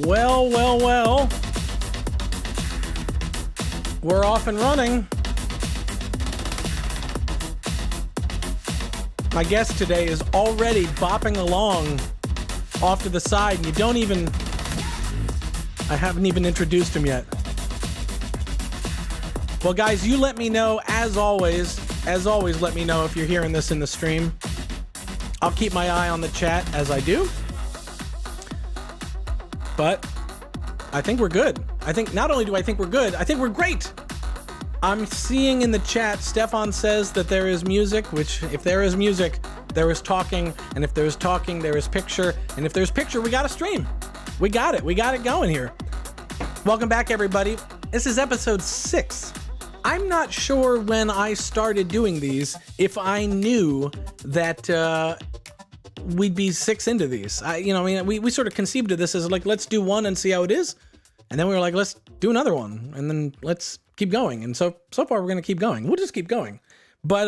Well, well, well. We're off and running. My guest today is already bopping along off to the side, and I haven't even introduced him yet. Well, guys, you let me know, as always, let me know if you're hearing this in the stream. I'll keep my eye on the chat as I do. But I think we're good. I think not only do I think we're good, I think we're great. I'm seeing in the chat, Stefan says that there is music, which if there is music, there is talking. And if there is talking, there is picture. And if there's picture, we got a stream. We got it. We got it going here. Welcome back, everybody. This is episode 6. I'm not sure when I started doing these, if I knew that we'd be 6 into these. We sort of conceived of this as like, let's do one and see how it is. And then we were like, let's do another one. And then let's keep going. And so far we're going to keep going. We'll just keep going. But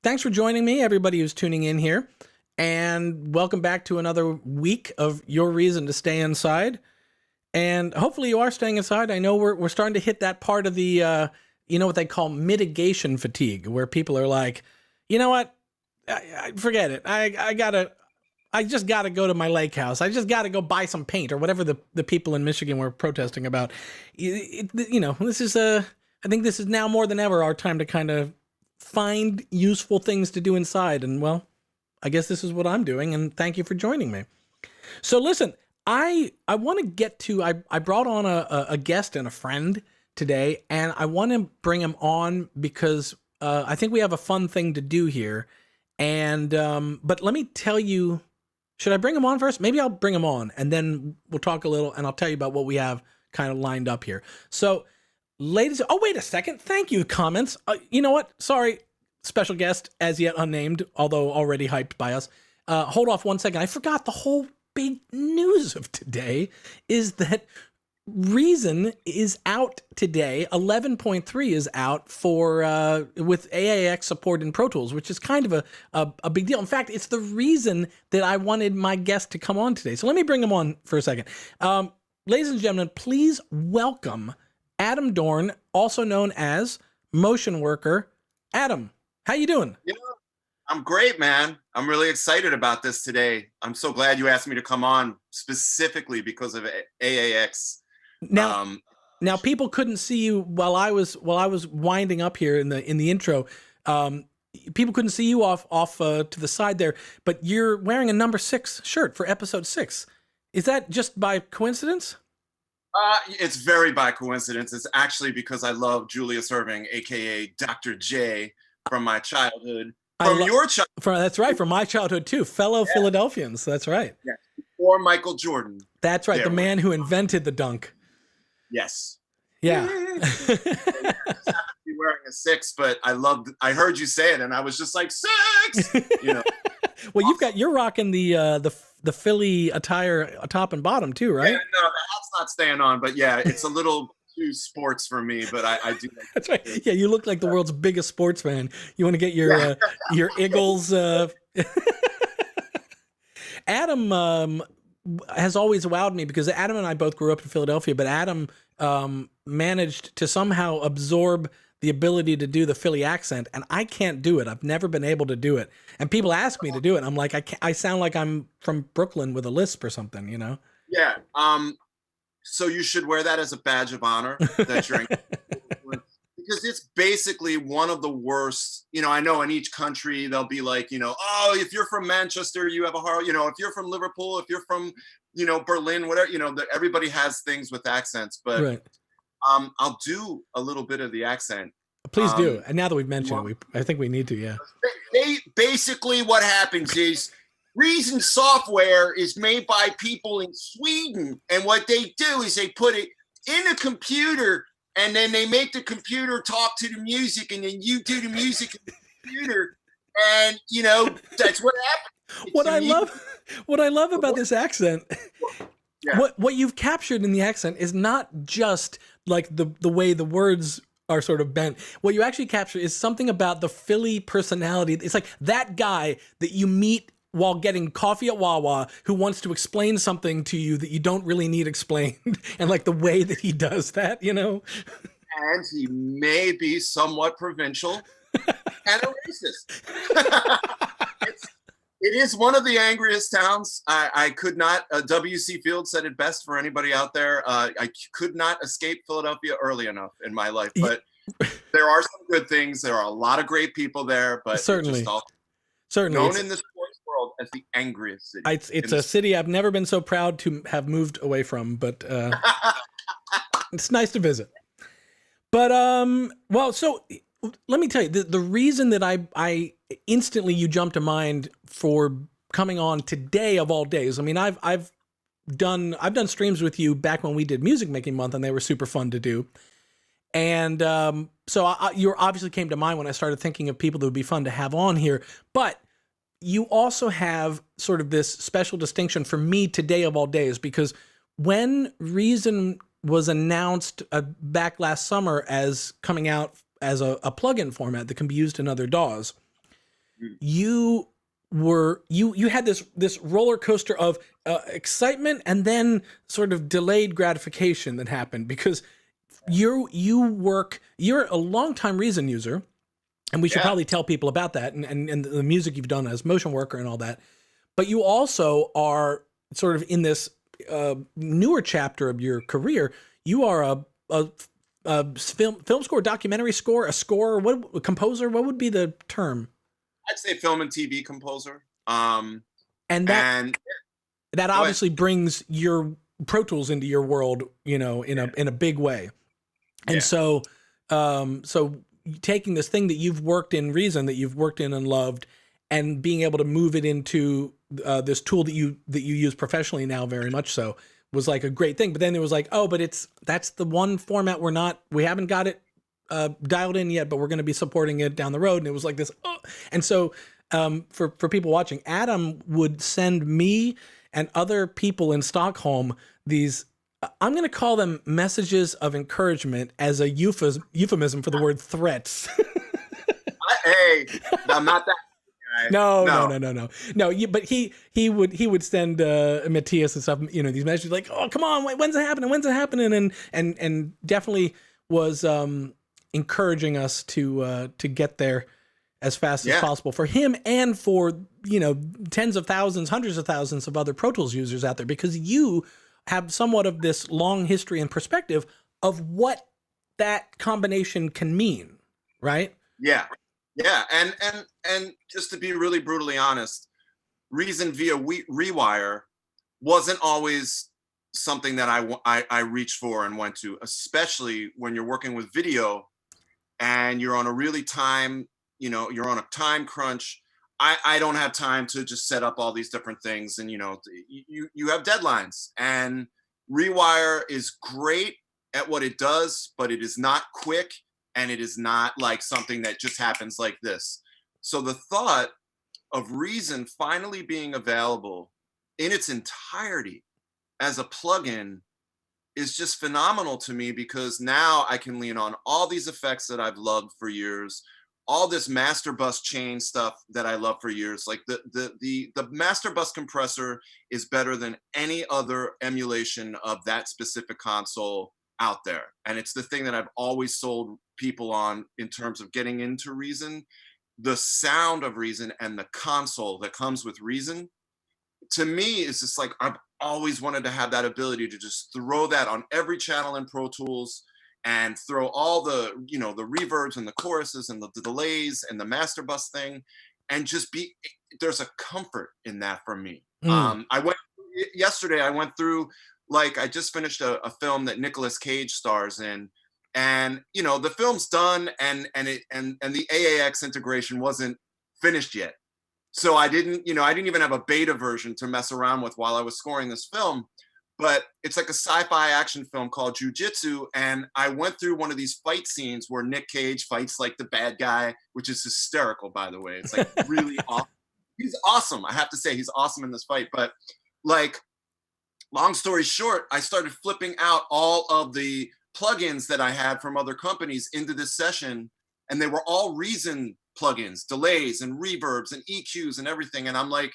thanks for joining me, everybody who's tuning in here. And welcome back to another week of your reason to stay inside. And hopefully you are staying inside. I know we're starting to hit that part of the, what they call mitigation fatigue, where people are like, you know what? I forget it. I just gotta go to my lake house. I just gotta go buy some paint or whatever the people in Michigan were protesting about. I think this is now more than ever our time to kind of find useful things to do inside. And well, I guess this is what I'm doing. And thank you for joining me. So listen, I want to get to, I brought on a guest and a friend today, and I want to bring him on because I think we have a fun thing to do here. And, but let me tell you, should I bring him on first? Maybe I'll bring him on and then we'll talk a little and I'll tell you about what we have kind of lined up here. So ladies, oh, wait a second. Thank you, comments. You know what? Sorry, special guest as yet unnamed, although already hyped by us. Hold off one second. I forgot the whole big news of today is that Reason is out today. 11.3 is out for with AAX support in Pro Tools, which is kind of a big deal. In fact, it's the reason that I wanted my guest to come on today. So let me bring him on for a second. Ladies and gentlemen, please welcome Adam Dorn, also known as Motion Worker. Adam, how you doing? I'm great, man. I'm really excited about this today. I'm so glad you asked me to come on specifically because of AAX. Now people couldn't see you while I was winding up here in the intro. People couldn't see you off to the side there, but you're wearing a number 6 shirt for episode 6. Is that just by coincidence? It's very by coincidence. It's actually because I love Julius Erving, aka Dr. J, from my childhood. Your childhood. That's right, from my childhood too. Fellow Philadelphians. That's right. Yeah. Or Michael Jordan. That's right. The man who invented the dunk. Yes. Yeah. I just happened to be wearing a 6, but I heard you say it and I was just like 6. Well, you're rocking the Philly attire top and bottom too, right? Yeah, no, the hat's not staying on, but yeah, it's a little too sports for me, but I do. That's right. Yeah, you look like the world's biggest sports fan. You want to get your Eagles. Adam has always wowed me because Adam and I both grew up in Philadelphia, but Adam managed to somehow absorb the ability to do the Philly accent, and I can't do it. I've never been able to do it. And people ask me to do it. I'm like, I sound like I'm from Brooklyn with a lisp or something, you know? Yeah. So you should wear that as a badge of honor that you're because it's basically one of the worst. I know in each country they'll be like, oh, if you're from Manchester, you have a hard, if you're from Liverpool, if you're from, Berlin, whatever, everybody has things with accents, but right. I'll do a little bit of the accent. Please do. And now that we've mentioned it, I think we need to, yeah. Basically what happens is Reason software is made by people in Sweden. And what they do is they put it in a computer and then they make the computer talk to the music and then you do the music in the computer. And, that's what happens. What I love about this accent, what you've captured in the accent is not just like the way the words are sort of bent. What you actually capture is something about the Philly personality. It's like that guy that you meet while getting coffee at Wawa who wants to explain something to you that you don't really need explained, and like the way that he does that, you know? And he may be somewhat provincial and a racist. It is one of the angriest towns. I could not, W.C. Field said it best for anybody out there. I could not escape Philadelphia early enough in my life, but there are some good things. There are a lot of great people there, but Certainly. Certainly. Known in the sports world as the angriest city. It's a city I've never been so proud to have moved away from, but it's nice to visit. But, well, so let me tell you, the reason that I instantly you jump to mind for coming on today of all days. I mean, I've done streams with you back when we did Music Making Month, and they were super fun to do. And so you obviously came to mind when I started thinking of people that would be fun to have on here. But you also have sort of this special distinction for me today of all days, because when Reason was announced back last summer as coming out as a plugin format that can be used in other DAWs, you had this roller coaster of excitement and then sort of delayed gratification that happened, because you're a longtime Reason user, and we should probably tell people about that and the music you've done as motion worker and all that. But you also are sort of in this newer chapter of your career. You are a film score, documentary score, a composer. What would be the term? I'd say film and TV composer. And that obviously brings your Pro Tools into your world, you know, in a big way. And so taking this thing that you've worked in Reason, that you've worked in and loved, and being able to move it into this tool that you use professionally now, very much so, was like a great thing. But then it was like, oh, but that's the one format we haven't got it dialed in yet, but we're going to be supporting it down the road. And it was like this. Oh. And so for people watching, Adam would send me and other people in Stockholm these, I'm going to call them messages of encouragement as a euphemism for the word threats. Hey, I'm not that guy. No. But he would send Matthias and stuff, you know, these messages like, oh, come on, when's it happening? And definitely was encouraging us to get there as fast as possible for him and for, you know, tens of thousands, hundreds of thousands of other Pro Tools users out there, because you have somewhat of this long history and perspective of what that combination can mean, right? Yeah. And just to be really brutally honest, Reason via Rewire wasn't always something that I reached for and went to, especially when you're working with video and you're on a really you're on a time crunch. I don't have time to just set up all these different things, and you have deadlines, and Rewire is great at what it does, but it is not quick, and it is not like something that just happens like this. So the thought of Reason finally being available in its entirety as a plugin is just phenomenal to me, because now I can lean on all these effects that I've loved for years, all this master bus chain stuff that I love for years. Like the master bus compressor is better than any other emulation of that specific console out there. And it's the thing that I've always sold people on in terms of getting into Reason. The sound of Reason and the console that comes with Reason, to me, is just like, I've always wanted to have that ability to just throw that on every channel in Pro Tools and throw all the, the reverbs and the choruses and the delays and the master bus thing, and just there's a comfort in that for me. Yesterday I went through, like, I just finished a film that Nicolas Cage stars in, and the film's done, and the AAX integration wasn't finished yet. So I didn't even have a beta version to mess around with while I was scoring this film. But it's like a sci-fi action film called Jiu-Jitsu, and I went through one of these fight scenes where Nick Cage fights like the bad guy, which is hysterical, by the way. It's like really awesome. He's awesome. I have to say, he's awesome in this fight. But like, long story short, I started flipping out all of the plugins that I had from other companies into this session, and they were all Reason plugins, delays and reverbs and EQs and everything. And I'm like,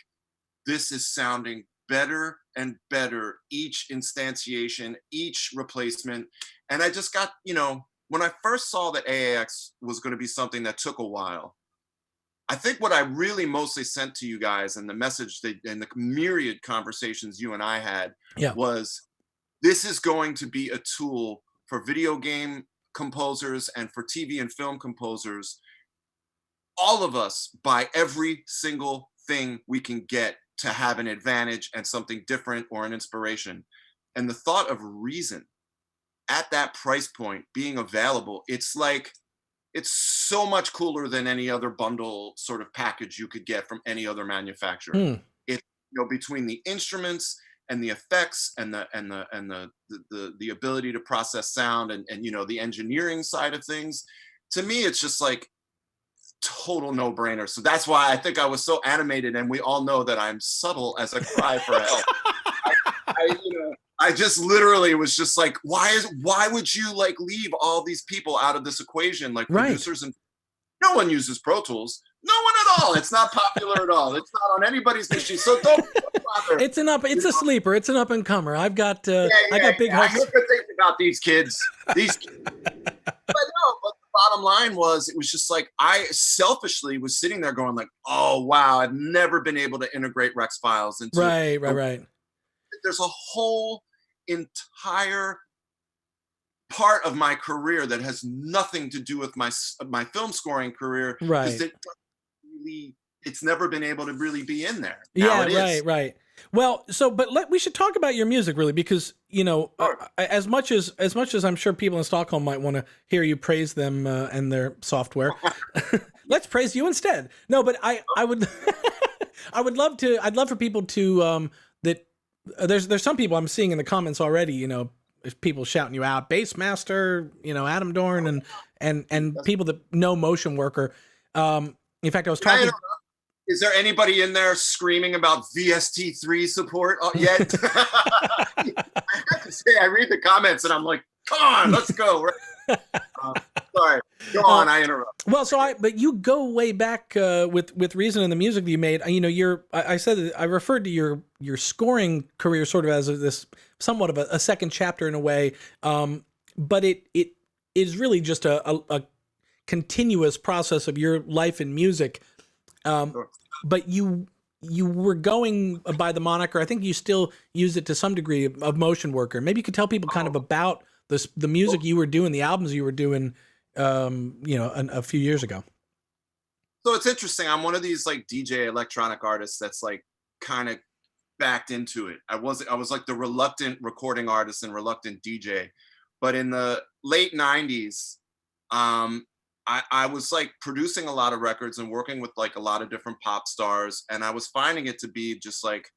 this is sounding better and better each instantiation, each replacement. And I just got, when I first saw that AAX was going to be something that took a while, I think what I really mostly sent to you guys and the message and the myriad conversations you and I had was, this is going to be a tool for video game composers and for TV and film composers. All of us buy every single thing we can get to have an advantage and something different or an inspiration. And the thought of Reason at that price point being available, it's so much cooler than any other bundle sort of package you could get from any other manufacturer. It, between the instruments and the effects and the ability to process sound and the engineering side of things, to me it's just like total no-brainer. So that's why I think I was so animated, and we all know that I'm subtle as a cry for help. I just literally was just like, why would you like leave all these people out of this equation, like producers? And no one uses Pro Tools. No one at all. It's not popular at all. It's not on anybody's machine. So don't bother. It's a sleeper. It's an up and comer. I got big hopes. I heard good things about these kids. But the bottom line was, it was just like, I selfishly was sitting there going like, oh wow, I've never been able to integrate Rex files into right. There's a whole entire part of my career that has nothing to do with my film scoring career. Right. It's never been able to really be in there. Right. Well, but we should talk about your music really, because as much as I'm sure people in Stockholm might want to hear you praise them and their software, let's praise you instead. No, but I would I'd love for people to there's some people I'm seeing in the comments already, there's people shouting you out, Bassmaster, Adam Dorn, and people that know Motion Worker. In fact, I was talking. Is there anybody in there screaming about VST3 support yet? I have to say, I read the comments and I'm like, come on, let's go. Sorry, go on. I interrupt. Well, but you go way back with Reason and the music that you made. I said that I referred to your scoring career sort of as this somewhat of a second chapter in a way, but it is really just a continuous process of your life in music. Sure. But you were going by the moniker, I think you still use it to some degree, of Motion Worker. Maybe you could tell people kind of about the music you were doing, the albums you were doing, a few years ago. So it's interesting. I'm one of these like DJ electronic artists that's like kind of backed into it. I was like the reluctant recording artist and reluctant DJ. But in the late 90s, I was like producing a lot of records and working with like a lot of different pop stars. And I was finding it to be just like,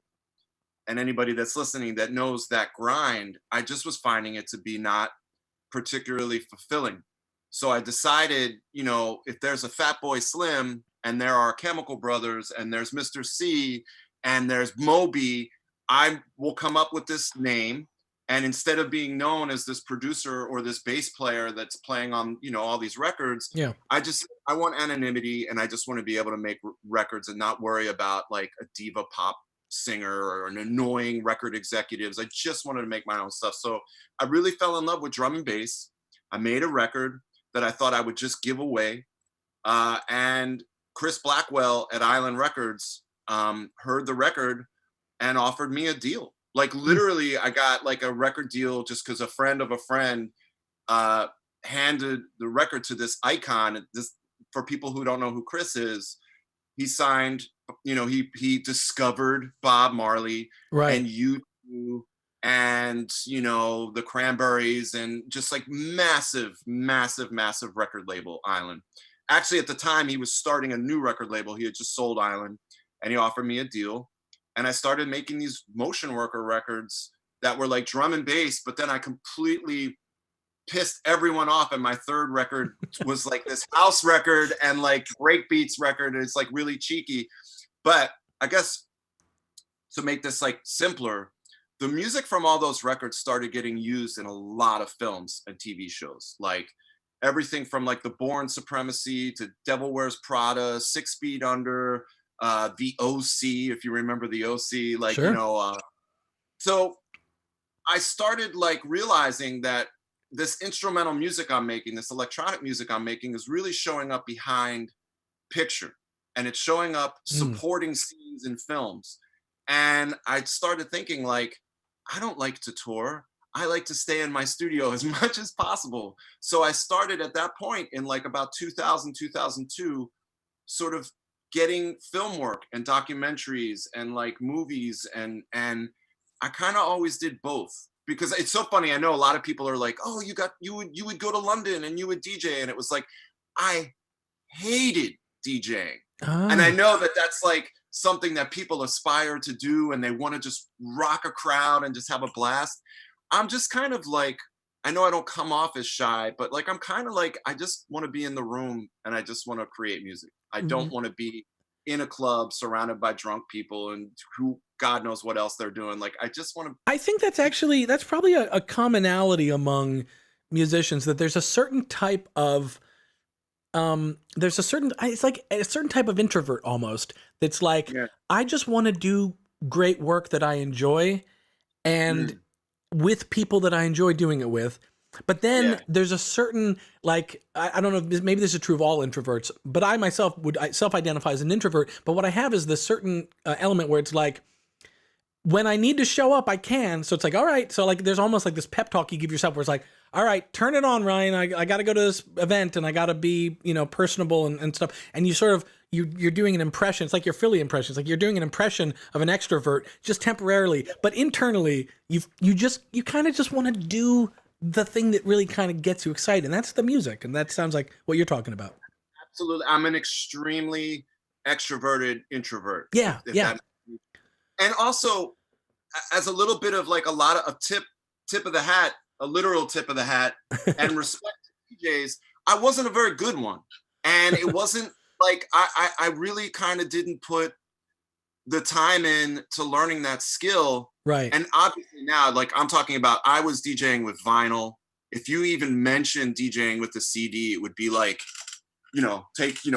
and anybody that's listening that knows that grind, I just was finding it to be not particularly fulfilling. So I decided, if there's a Fatboy Slim and there are Chemical Brothers and there's Mr. C and there's Moby, I will come up with this name. And instead of being known as this producer or this bass player that's playing on, all these records, I want anonymity, and I just want to be able to make records and not worry about like a diva pop singer or an annoying record executives. I just wanted to make my own stuff. So I really fell in love with drum and bass. I made a record that I thought I would just give away. And Chris Blackwell at Island Records heard the record and offered me a deal. Like literally, I got like a record deal just because a friend of a friend handed the record to this icon. This, for people who don't know who Chris is, he signed, he discovered Bob Marley and U2 and, the Cranberries and just like massive record label, Island. Actually, at the time, he was starting a new record label. He had just sold Island, and he offered me a deal. And I started making these Motion Worker records that were like drum and bass, but then I completely pissed everyone off. And my third record was like this house record and like breakbeats record. And it's like really cheeky. But I guess to make this like simpler, the music from all those records started getting used in a lot of films and TV shows, like everything from like the Bourne Supremacy to Devil Wears Prada, 6 Feet Under, the OC, if you remember the OC, like, Sure. So I started like realizing that this instrumental music I'm making, this electronic music I'm making, is really showing up behind picture, and it's showing up supporting scenes in films. And I started thinking, like, I don't like to tour. I like to stay in my studio as much as possible. So I started at that point in like about 2000, 2002, sort of getting film work and documentaries and like movies, and I kind of always did both, because it's so funny. I know a lot of people are like, oh, you would go to London and you would DJ, and it was like, I hated DJing. And I know that that's like something that people aspire to do, and they want to just rock a crowd and just have a blast. I'm just kind of like, I know I don't come off as shy, but like, I'm kind of like, I just want to be in the room and I just want to create music. I don't want to be in a club surrounded by drunk people and who God knows what else they're doing. Like, I just want to. I think that's probably a commonality among musicians, that there's a certain type of it's like a certain type of introvert almost, that's like, I just want to do great work that I enjoy, and with people that I enjoy doing it with. But then there's a certain, like, I don't know, maybe this is true of all introverts, but I myself would self-identify as an introvert. But what I have is this certain element where it's like, when I need to show up, I can. So it's like, all right. So like, there's almost like this pep talk you give yourself where it's like, all right, turn it on, Ryan. I got to go to this event, and I got to be, personable and stuff. And you sort of, you're doing an impression. It's like your Philly impression. It's like you're doing an impression of an extrovert just temporarily, but internally you kind of just want to do the thing that really kind of gets you excited. And that's the music. And that sounds like what you're talking about. Absolutely. I'm an extremely extroverted introvert. Yeah. And also, as a little bit of like a lot of tip of the hat, a literal tip of the hat, and respect to DJs, I wasn't a very good one. And it wasn't like, I really kind of didn't put the time in to learning that skill. Right. And obviously now, like, I'm talking about, I was DJing with vinyl. If you even mentioned DJing with the CD, it would be like,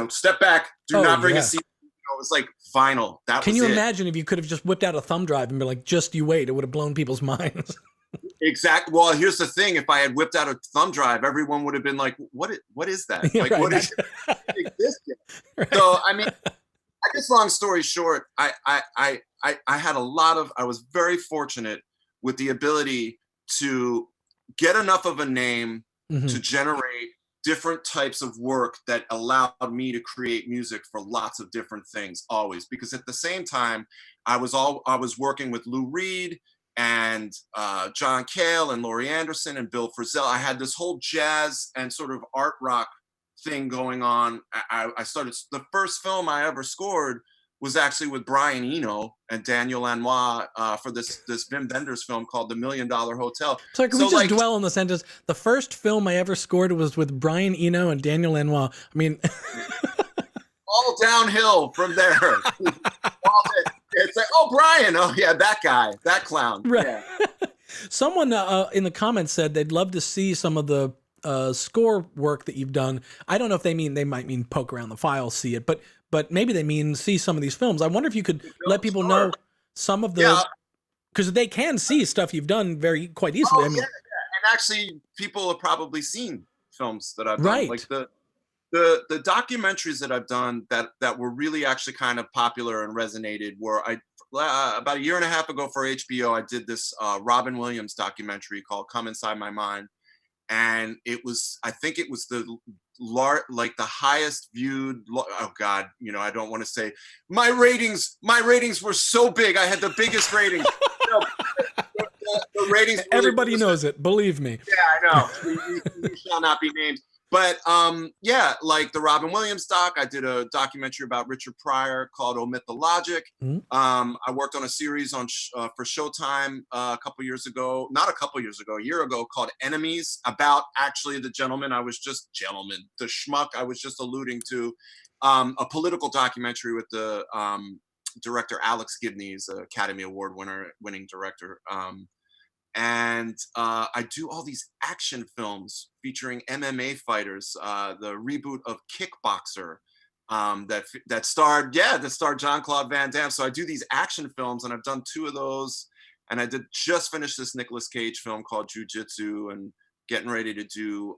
step back, do not bring a CD. It was like vinyl. Can you imagine if you could have just whipped out a thumb drive and be like, just you wait? It would have blown people's minds. Exactly. Well, here's the thing. If I had whipped out a thumb drive, everyone would have been like, what is that? Like, what is this? Right. So, I mean, I guess long story short, I had I was very fortunate with the ability to get enough of a name to generate different types of work that allowed me to create music for lots of different things always. Because at the same time, I was working with Lou Reed and John Cale and Laurie Anderson and Bill Frisell. I had this whole jazz and sort of art rock thing going on. I started, the first film I ever scored was actually with Brian Eno and Daniel Lanois for this Wim Wenders film called The $1 Million Hotel. Sorry, can we just dwell on the sentence? The first film I ever scored was with Brian Eno and Daniel Lanois. I mean, all downhill from there. It's like, oh, Brian. Oh, yeah, that guy, that clown. Right. Yeah. Someone in the comments said they'd love to see some of the score work that you've done. I don't know if they might mean poke around the files, see it, but maybe they mean see some of these films. I wonder if you could let people know some of the, because they can see stuff you've done quite easily. Oh, and actually, people have probably seen films that I've done. Right. Like the documentaries that I've done that were really actually kind of popular and resonated were about a year and a half ago for HBO, I did this Robin Williams documentary called Come Inside My Mind. And I think it was the highest viewed, oh God, I don't want to say my ratings were so big. I had the biggest ratings. The ratings. Really, everybody knows it. Believe me. Yeah, I know. We shall not be named. But like the Robin Williams doc, I did a documentary about Richard Pryor called Omit the Logic. Mm-hmm. I worked on a series for Showtime a year ago called Enemies, about actually the schmuck I was just alluding to, a political documentary with the director Alex Gibney's Academy Award winning director. And I do all these action films featuring MMA fighters. The reboot of Kickboxer that starred Jean-Claude Van Damme. So I do these action films, and I've done 2 of those. And I just finished this Nicolas Cage film called Jiu-Jitsu, and getting ready to do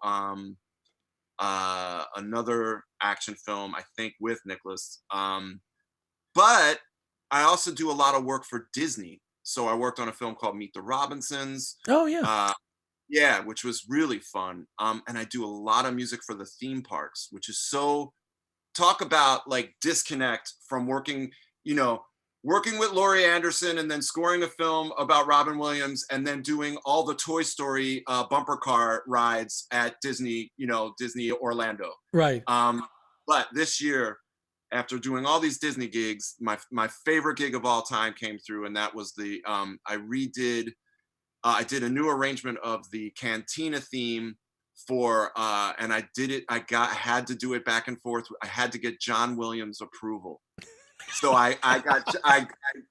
another action film, I think, with Nicolas. But I also do a lot of work for Disney. So I worked on a film called Meet the Robinsons. Oh yeah. Yeah, which was really fun. And I do a lot of music for the theme parks, which is talk about like disconnect from working with Laurie Anderson and then scoring a film about Robin Williams and then doing all the Toy Story bumper car rides at Disney, Disney Orlando. Right. But this year, after doing all these Disney gigs, my favorite gig of all time came through, and that was I did a new arrangement of the Cantina theme for, and I did it. I had to do it back and forth. I had to get John Williams' approval. So I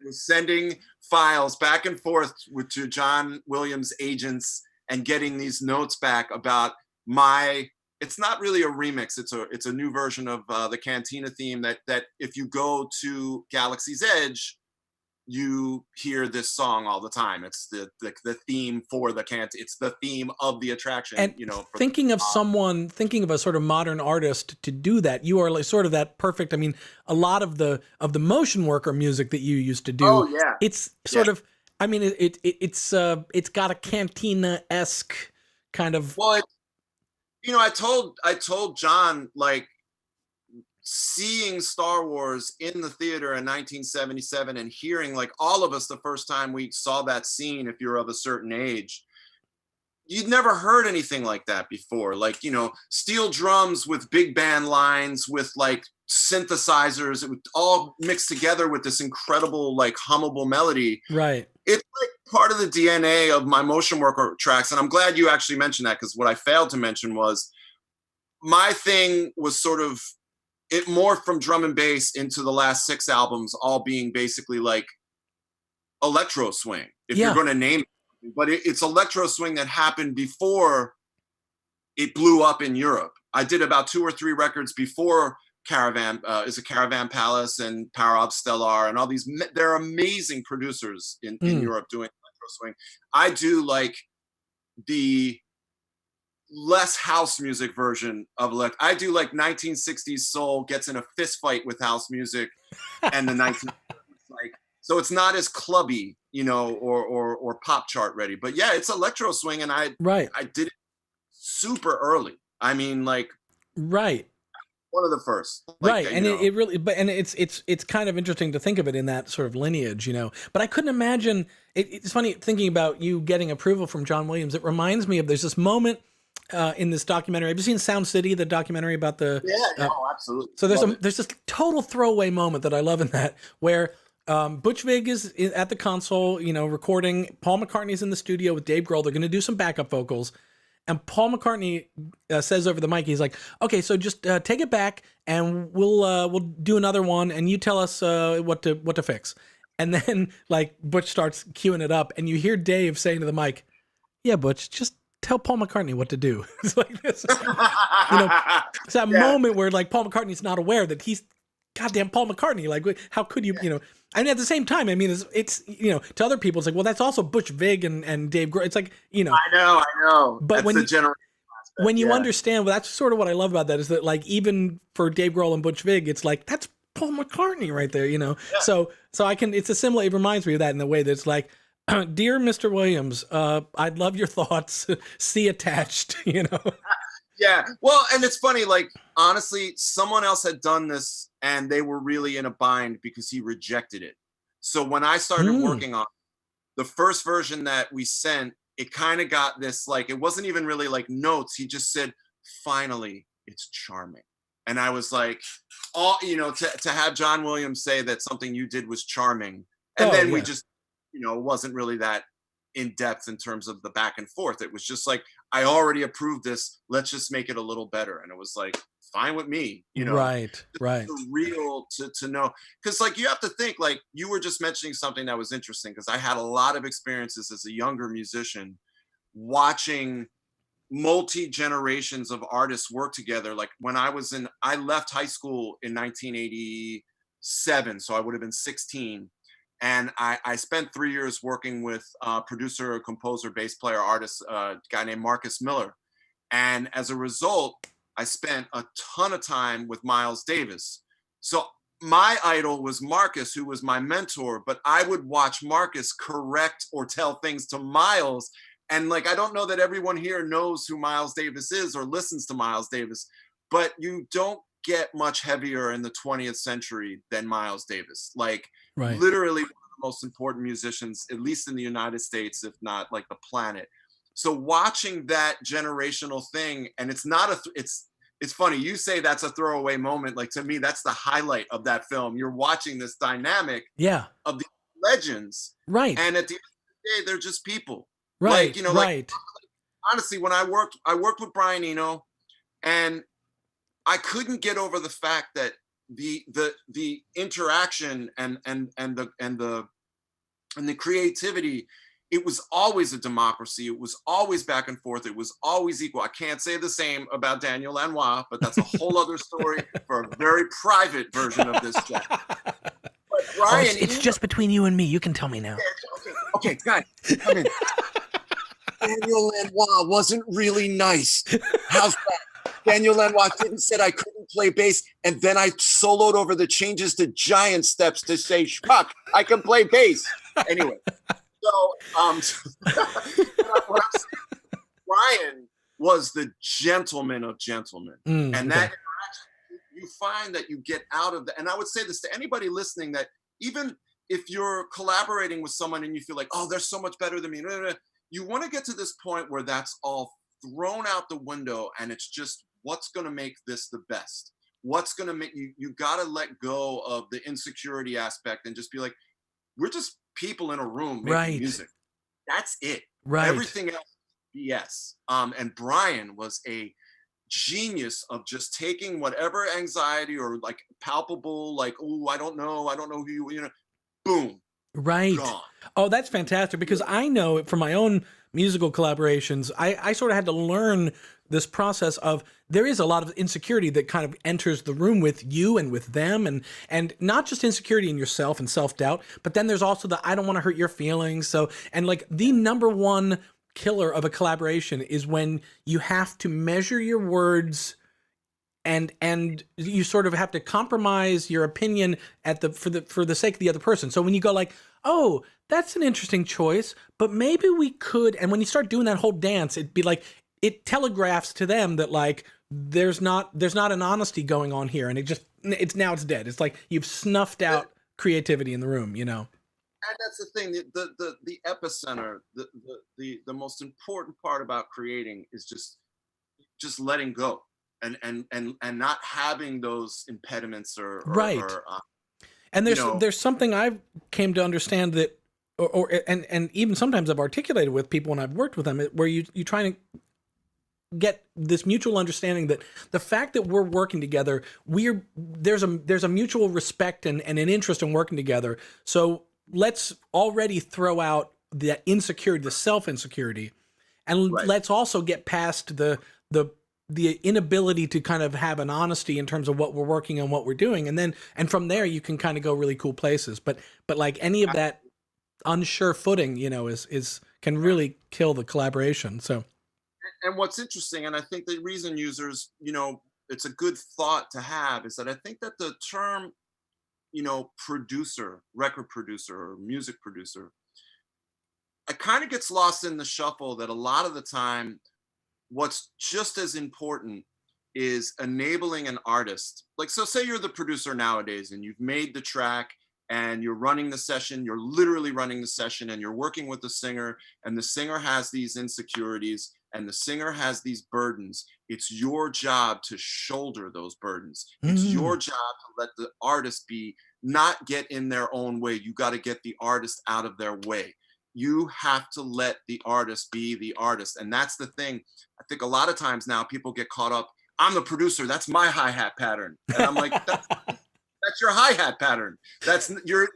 was sending files back and forth to John Williams' agents and getting these notes back about it's not really a remix. It's a new version of the Cantina theme that if you go to Galaxy's Edge, you hear this song all the time. It's the theme for the It's the theme of the attraction. And thinking of a sort of modern artist to do that, you are like sort of that perfect. I mean, a lot of the motion worker music that you used to do. Oh yeah, it's sort of. I mean, it's got a Cantina-esque kind of. Well, I told John, like, seeing Star Wars in the theater in 1977 and hearing, like, all of us the first time we saw that scene, if you're of a certain age, you'd never heard anything like that before. Like, steel drums with big band lines with like synthesizers, it would all mix together with this incredible, like, hummable melody. Right. It's like part of the DNA of my motion worker tracks. And I'm glad you actually mentioned that, because what I failed to mention was my thing was sort of, it morphed from drum and bass into the last 6 albums, all being basically like electro swing, if you're going to name it. But it's electro swing that happened before it blew up in Europe. I did about 2 or 3 records before Caravan Palace and Power Up Stellar and all these. They're amazing producers in Europe doing electro swing. I do like the less house music version of I do like 1960s soul gets in a fist fight with house music, and the 19 like, so it's not as clubby, or pop chart ready. But yeah, it's electro swing, and I did it super early. I mean, like, right. One of the first, right? And it really, it's kind of interesting to think of it in that sort of lineage, But I couldn't imagine. It's funny thinking about you getting approval from John Williams. It reminds me of there's this moment in this documentary. Have you seen Sound City, the documentary about the? Yeah, no, absolutely. So there's this total throwaway moment that I love in that, where Butch Vig is at the console, recording. Paul McCartney's in the studio with Dave Grohl. They're going to do some backup vocals. And Paul McCartney says over the mic, he's like, "Okay, so just take it back, and we'll do another one, and you tell us what to fix." And then like Butch starts queuing it up, and you hear Dave saying to the mic, "Yeah, Butch, just tell Paul McCartney what to do." It's like this, it's that moment where like Paul McCartney's not aware that he's goddamn Paul McCartney. Like, how could you, And at the same time, I mean, it's to other people, it's like, well, that's also Butch Vig and Dave Grohl. It's like, I know. But that's when the generation aspect, when you understand, well, that's sort of what I love about that, is that like even for Dave Grohl and Butch Vig, it's like that's Paul McCartney right there, Yeah. So it's a similar. It reminds me of that in the way that it's like, dear Mr. Williams, I'd love your thoughts. See attached, Yeah. Well, and it's funny, like, honestly, someone else had done this and they were really in a bind because he rejected it. So when I started working on the first version that we sent, it kind of got this, like, it wasn't even really like notes. He just said, finally, it's charming. And I was like, to have John Williams say that something you did was charming. And we just, it wasn't really that in depth in terms of the back and forth. It was just like, I already approved this. Let's just make it a little better. And it was like, fine with me, you know. Right, right. The real to know, because like you have to think, like you were just mentioning something that was interesting, because I had a lot of experiences as a younger musician watching multi generations of artists work together. Like when I left high school in 1987, so I would have been 16, and I spent 3 years working with producer, composer, bass player, artist, a guy named Marcus Miller, and as a result, I spent a ton of time with Miles Davis. So my idol was Marcus, who was my mentor, but I would watch Marcus correct or tell things to Miles. And like, I don't know that everyone here knows who Miles Davis is or listens to Miles Davis, but you don't get much heavier in the 20th century than Miles Davis. Like Right. literally one of the most important musicians, at least in the United States, if not like the planet. So watching that generational thing, and it's not it's funny you say that's a throwaway moment. Like to me, that's the highlight of that film. You're watching this dynamic Yeah. of the legends, Right. and at the end of the day, they're just people. Right. Like, you know, right. like honestly, when I worked with Brian Eno, and I couldn't get over the fact that the interaction and the creativity, it was always a democracy. It was always back and forth. It was always equal. I can't say the same about Daniel Lanois, but that's a whole other story for a very private version of this chat. But Brian, it's just between you and me. You can tell me now. Okay, guys, come in. Daniel Lanois wasn't really nice. How's that? Daniel Lanois didn't said I couldn't play bass, and then I soloed over the changes to giant steps to say, "Fuck, I can play bass." Anyway, so what I'm saying, Brian was the gentleman of gentlemen, and that interaction, you find that you get out of the. And I would say this to anybody listening, that even if you're collaborating with someone and you feel like, oh, they're so much better than me, you want to get to this point where that's all thrown out the window, and it's just what's going to make this the best. What's going to make you got to let go of the insecurity aspect and just be like, we're just people in a room making music. That's it. Right. Everything else is BS. And Brian was a genius of just taking whatever anxiety or like palpable, like, oh, I don't know who you know, boom. Right. Gone. Oh, that's fantastic, because I know from my own musical collaborations, I sort of had to learn this process of there is a lot of insecurity that kind of enters the room with you and with them, and not just insecurity in yourself and self-doubt, but then there's also the I don't want to hurt your feelings. So, and like the number one killer of a collaboration is when you have to measure your words and you sort of have to compromise your opinion for the sake of the other person. So when you go like, oh, that's an interesting choice, but maybe we could, and when you start doing that whole dance, it'd be like, it telegraphs to them that like, there's not an honesty going on here. And it's dead. It's like you've snuffed out creativity in the room, you know? And that's the thing, the epicenter, the most important part about creating is just letting go. And not having those impediments or right. And there's something I've came to understand that, and even sometimes I've articulated with people when I've worked with them, where you try to get this mutual understanding that the fact that we're working together, there's a mutual respect and an interest in working together. So let's already throw out the insecurity, the self-insecurity, and let's also get past the inability to kind of have an honesty in terms of what we're working on, what we're doing. And from there you can kind of go really cool places. But like any of that unsure footing, you know, can really kill the collaboration. So. And what's interesting, and I think the reason users, you know, it's a good thought to have, is that I think that the term, you know, producer, record producer or music producer, it kind of gets lost in the shuffle, that a lot of the time, what's just as important is enabling an artist. Like, so say you're the producer nowadays and you've made the track and you're running the session, you're literally running the session, and you're working with the singer, and the singer has these insecurities and the singer has these burdens. It's your job to shoulder those burdens. It's your job to let the artist not get in their own way. You got to get the artist out of their way. you have to let the artist be the artist. And that's the thing. I think a lot of times now people get caught up. I'm the producer. That's my hi-hat pattern. And I'm like, that's your hi-hat pattern. That's your,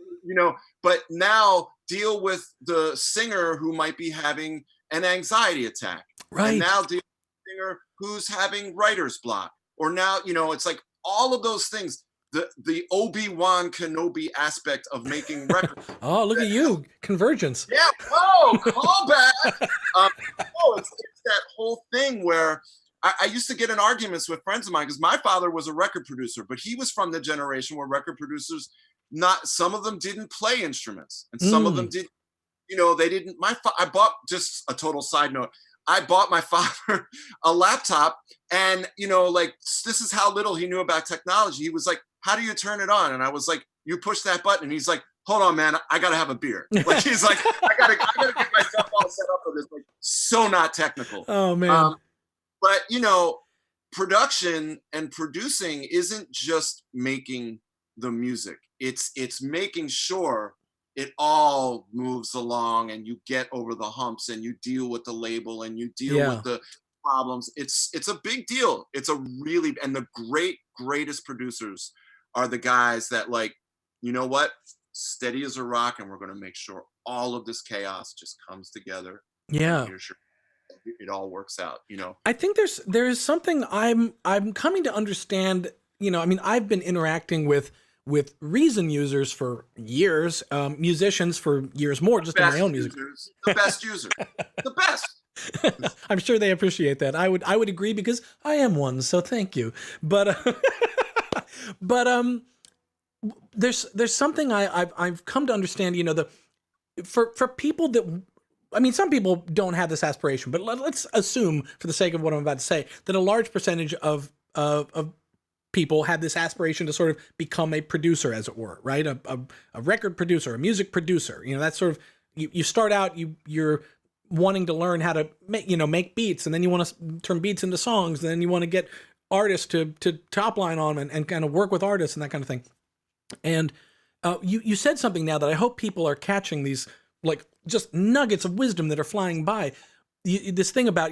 but now deal with the singer who might be having an anxiety attack. Right. And now deal with the singer who's having writer's block. Or now, it's like all of those things. The Obi-Wan Kenobi aspect of making records. Oh, look at you. Convergence. Yeah. Oh, call back. It's that whole thing where I used to get in arguments with friends of mine because my father was a record producer, but he was from the generation where record producers, some of them didn't play instruments and some of them did, they didn't. I bought, just a total side note, I bought my father a laptop and, this is how little he knew about technology. He was like, how do you turn it on? And I was like, you push that button. And he's like, hold on, man, I got to have a beer. Like, he's like, I gotta get myself all set up for this. Like, so not technical. Oh, man. But, production and producing isn't just making the music. It's making sure it all moves along and you get over the humps and you deal with the label and you deal with the problems. It's a big deal. It's and the greatest producers are the guys that, like, you know what? Steady as a rock, and we're going to make sure all of this chaos just comes together. Yeah. It all works out, I think there's something I'm coming to understand, I've been interacting with Reason users for years, musicians for years more, just in my own music. The best users. The best. I'm sure they appreciate that. I would agree because I am one, so thank you. But there's something I've come to understand, for people that, some people don't have this aspiration, but let's assume, for the sake of what I'm about to say, that a large percentage of people have this aspiration to sort of become a producer, as it were, right? A record producer, a music producer. That's sort of, you start out, you're wanting to learn how to make beats, and then you want to turn beats into songs, and then you want to get artists to top line on them and kind of work with artists and that kind of thing. And you said something now that I hope people are catching, these like just nuggets of wisdom that are flying by. This thing about,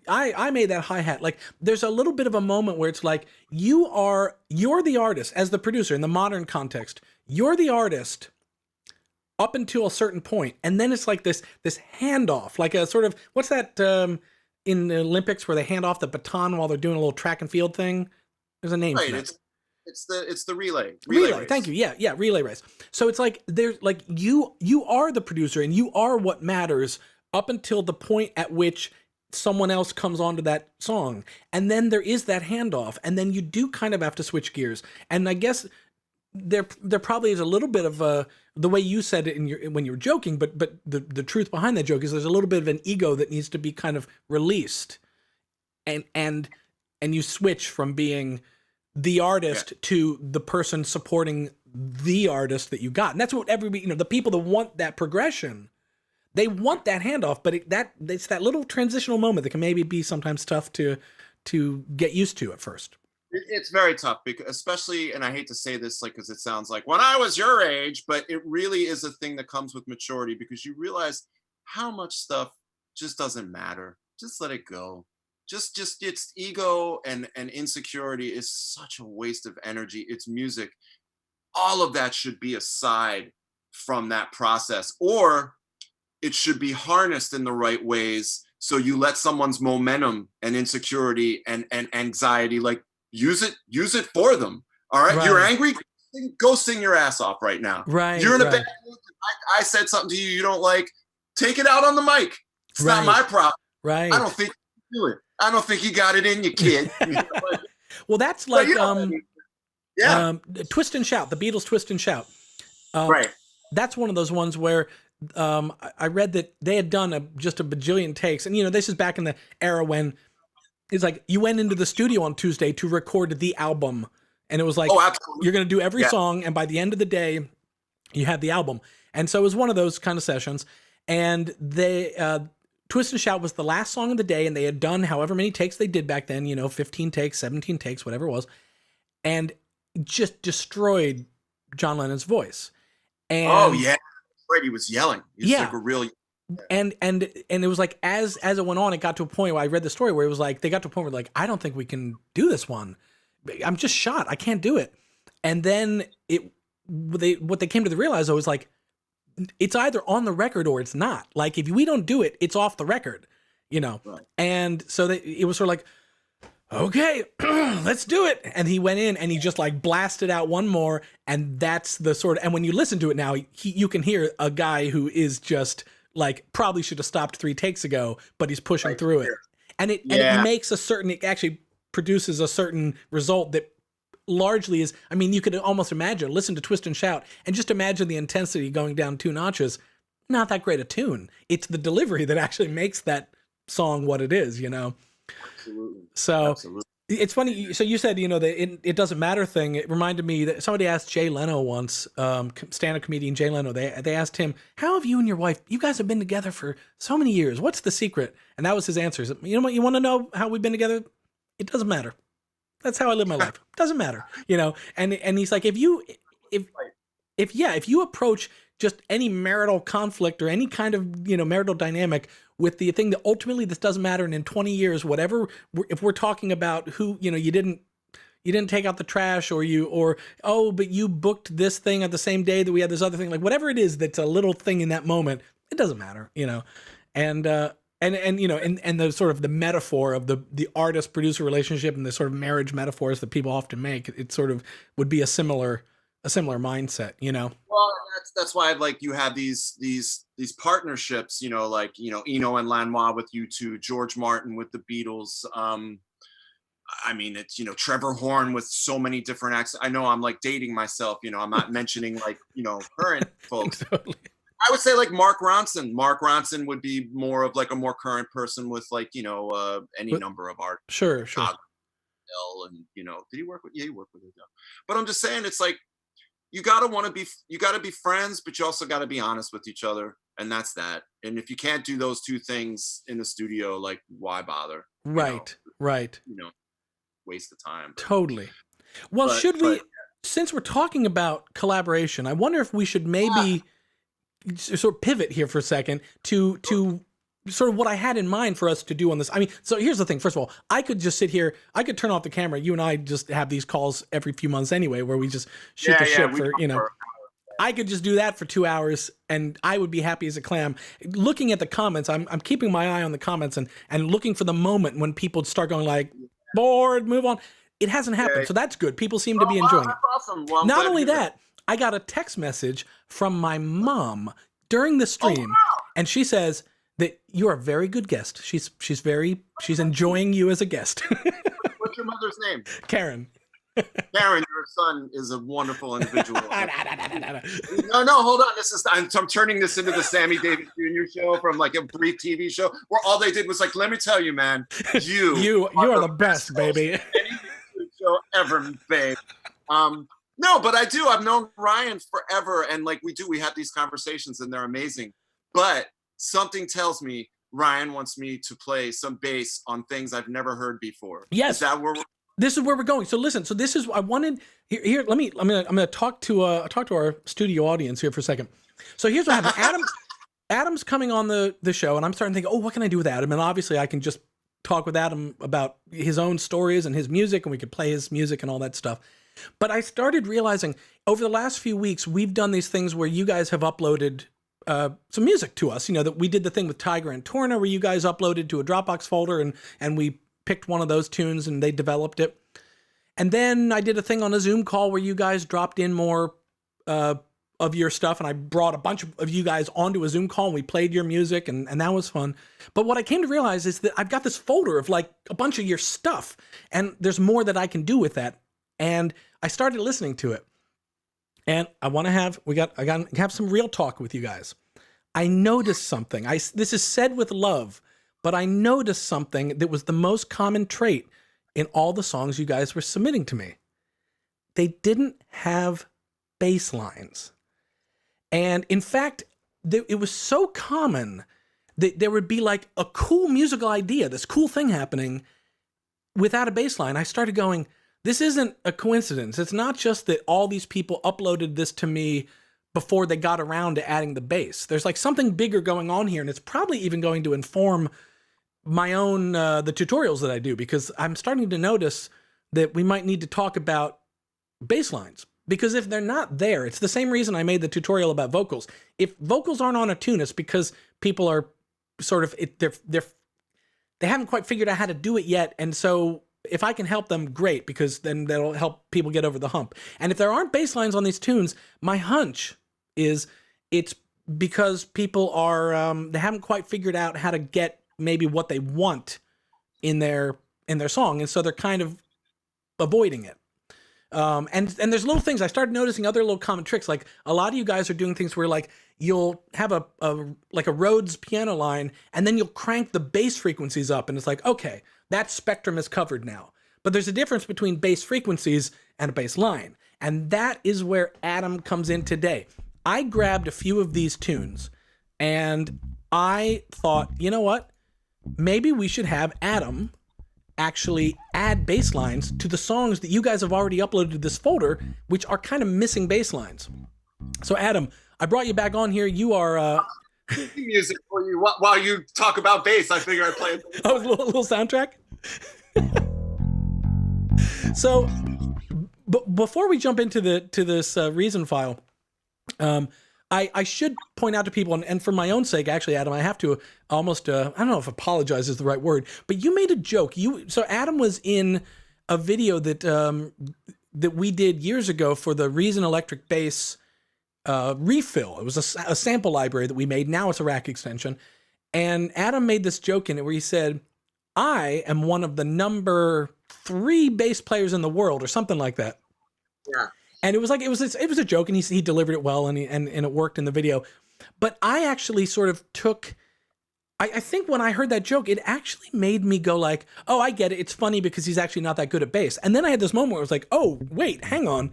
I made that hi-hat. Like, there's a little bit of a moment where it's like, you're the artist as the producer in the modern context. You're the artist up until a certain point, and then it's like this handoff, like a sort of, what's that in the Olympics where they hand off the baton while they're doing a little track and field thing? There's a name for that. It's the relay race. Thank you. Yeah, relay race. So it's like there's like you are the producer and you are what matters up until the point at which someone else comes onto that song, and then there is that handoff, and then you do kind of have to switch gears. And I guess there probably is a little bit of the way you said it when you were joking, but the truth behind that joke is there's a little bit of an ego that needs to be kind of released, and you switch from being the artist to the person supporting the artist that you got. And that's what everybody, the people that want that progression, they want that handoff, but it's that little transitional moment that can maybe be sometimes tough to get used to at first. It's very tough, because especially, and I hate to say this, like, because it sounds like when I was your age, but it really is a thing that comes with maturity, because you realize how much stuff just doesn't matter. Just let it go. Just it's ego and insecurity is such a waste of energy. It's music. All of that should be aside from that process, or it should be harnessed in the right ways. So you let someone's momentum and insecurity and anxiety, like, use it for them. All right. You're angry. Go sing your ass off right now. Right. You're in a bad mood. I said something to you don't like. Take it out on the mic. It's not my problem. Right. I don't think you do it. I don't think you got it in you, kid. Well, that's like Twist and Shout, the Beatles' Twist and Shout. Right. That's one of those ones where I read that they had done just a bajillion takes. And, this is back in the era when it's like you went into the studio on Tuesday to record the album. And it was like, you're going to do every song. And by the end of the day, you had the album. And so it was one of those kind of sessions. And they... Twist and Shout was the last song of the day, and they had done however many takes they did back then, 15 takes, 17 takes, whatever it was, and just destroyed John Lennon's voice. And right, he was yelling. He was like a real... and it was like, as it went on, it got to a point where I read the story where it was like, they got to a point where like, I don't think we can do this one. I'm just shot. I can't do it. And then what they came to realize though was like, it's either on the record or it's not. Like, if we don't do it, it's off the record, you know? Right. And so it was sort of like, okay, let's do it. And he went in and he just like blasted out one more. And that's the sort of, and when you listen to it now, you can hear a guy who is just like, probably should have stopped 3 takes ago, but he's pushing through it. And it makes it actually produces a certain result that largely is, I mean, you could almost imagine, listen to Twist and Shout and just imagine the intensity going down 2 notches. Not that great a tune. It's the delivery that actually makes that song what it is, you know? Absolutely. So Absolutely. It's funny. So you said, you know, the it doesn't matter thing. It reminded me that somebody asked Jay Leno once, stand-up comedian Jay Leno. They asked him, "How have you and your wife? You guys have been together for so many years. What's the secret?" And that was his answer. You know what? You want to know how we've been together? It doesn't matter. That's how I live my life. Doesn't matter. You know. And he's like, if you approach just any marital conflict or any kind of, you know, marital dynamic with the thing that ultimately this doesn't matter, and in 20 years, whatever, if we're talking about who, you know, you didn't take out the trash, or but you booked this thing at the same day that we had this other thing, like whatever it is that's a little thing in that moment, it doesn't matter, you know. And you know, and the sort of the metaphor of the artist producer relationship and the sort of marriage metaphors that people often make, it sort of would be a similar mindset, you know. Well, that's why like you have these partnerships, you know, like, you know, Eno and Lanois with U2, George Martin with the Beatles. I mean, it's, you know, Trevor Horn with so many different acts. I know I'm like dating myself, you know, I'm not mentioning like, you know, current folks. Totally. I would say like Mark Ronson. Mark Ronson would be more of like a more current person with like, you know, any number of art. Sure. And, you know, did he work with? Yeah, he worked with it. But I'm just saying, it's like, you gotta be friends, but you also gotta be honest with each other, and that's that. And if you can't do those 2 things in the studio, like, why bother? Right. You know, waste of time. Totally. Well, since we're talking about collaboration, I wonder if we should maybe sort of pivot here for a second to sort of what I had in mind for us to do on this. I mean, so here's the thing. First of all, I could just sit here. I could turn off the camera. You and I just have these calls every few months anyway, where we just shoot the shit for, you know. I could just do that for 2 hours and I would be happy as a clam. Looking at the comments, I'm keeping my eye on the comments and looking for the moment when people start going like, bored, move on. It hasn't happened. So that's good. People seem to be enjoying it. Awesome. Well, not only that, I got a text message from my mom during the stream, and she says that you're a very good guest. She's enjoying you as a guest. What's your mother's name? Karen. Karen, your son is a wonderful individual. No, hold on. I'm turning this into the Sammy Davis Jr. show from like a brief TV show where all they did was like, let me tell you, man, you are the best, baby. Show ever, babe. No, but I do. I've known Ryan forever, and like we have these conversations, and they're amazing. But something tells me Ryan wants me to play some bass on things I've never heard before. Yes. Is that where this is where we're going. So listen, so this is, I wanted here, I'm going to talk to our studio audience here for a second. So here's what happened. Adam's coming on the show, and I'm starting to think, oh, what can I do with Adam? And obviously I can just talk with Adam about his own stories and his music, and we could play his music and all that stuff. But I started realizing over the last few weeks, we've done these things where you guys have uploaded some music to us. You know, that we did the thing with Tiger and Torna where you guys uploaded to a Dropbox folder and we picked one of those tunes and they developed it. And then I did a thing on a Zoom call where you guys dropped in more of your stuff, and I brought a bunch of you guys onto a Zoom call and we played your music, and that was fun. But what I came to realize is that I've got this folder of like a bunch of your stuff, and there's more that I can do with that. And I started listening to it, and I got to have some real talk with you guys. I noticed something. This is said with love, but I noticed something that was the most common trait in all the songs you guys were submitting to me. They didn't have bass lines. And in fact, it was so common that there would be like a cool musical idea, this cool thing happening without a bass line. I started going, this isn't a coincidence. It's not just that all these people uploaded this to me before they got around to adding the bass. There's like something bigger going on here, and it's probably even going to inform my own the tutorials that I do, because I'm starting to notice that we might need to talk about bass lines, because if they're not there, it's the same reason I made the tutorial about vocals. If vocals aren't on a tune, it's because people are sort of they haven't quite figured out how to do it yet, and so if I can help them, great, because then that'll help people get over the hump. And if there aren't bass lines on these tunes, my hunch is it's because people are they haven't quite figured out how to get maybe what they want in their song, and so they're kind of avoiding it. And there's little things I started noticing, other little common tricks. Like a lot of you guys are doing things where like you'll have a Rhodes piano line, and then you'll crank the bass frequencies up, and it's like, okay, that spectrum is covered now. But there's a difference between bass frequencies and a bass line, and that is where Adam comes in today. I grabbed a few of these tunes, and I thought, you know what? Maybe we should have Adam actually add bass lines to the songs that you guys have already uploaded to this folder, which are kind of missing bass lines. So Adam, I brought you back on here. You are music for you while you talk about bass. I figure I'd play it. Oh, a little soundtrack. So, before we jump into this reason file, I should point out to people, and for my own sake, actually, Adam, I have to almost, I don't know if apologize is the right word, but you made a joke. So Adam was in a video that we did years ago for the Reason Electric Bass refill. It was a sample library that we made. Now it's a rack extension. And Adam made this joke in it where he said, I am one of the number 3 bass players in the world, or something like that. Yeah. And it was a joke, and he delivered it well, and it worked in the video. But I actually sort of took, I think when I heard that joke, it actually made me go like, oh, I get it. It's funny because he's actually not that good at bass. And then I had this moment where it was like, oh, wait, hang on.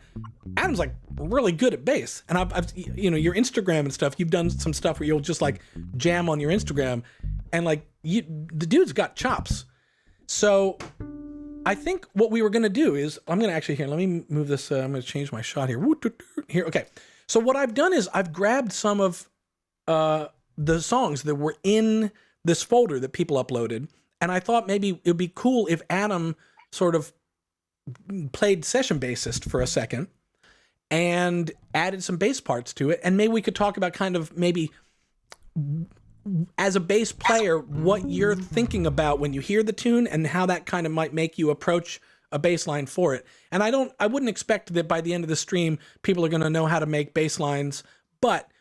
Adam's like really good at bass. And I've your Instagram and stuff, you've done some stuff where you'll just like jam on your Instagram, and like the dude's got chops. So I think what we were going to do is, I'm going to actually, here, let me move this. I'm going to change my shot here. Here. Okay. So what I've done is I've grabbed some of the songs that were in this folder that people uploaded. And I thought maybe it would be cool if Adam sort of played session bassist for a second and added some bass parts to it. And maybe we could talk about kind of maybe as a bass player, what you're thinking about when you hear the tune and how that kind of might make you approach a bass line for it. And I wouldn't expect that by the end of the stream, people are going to know how to make bass lines, but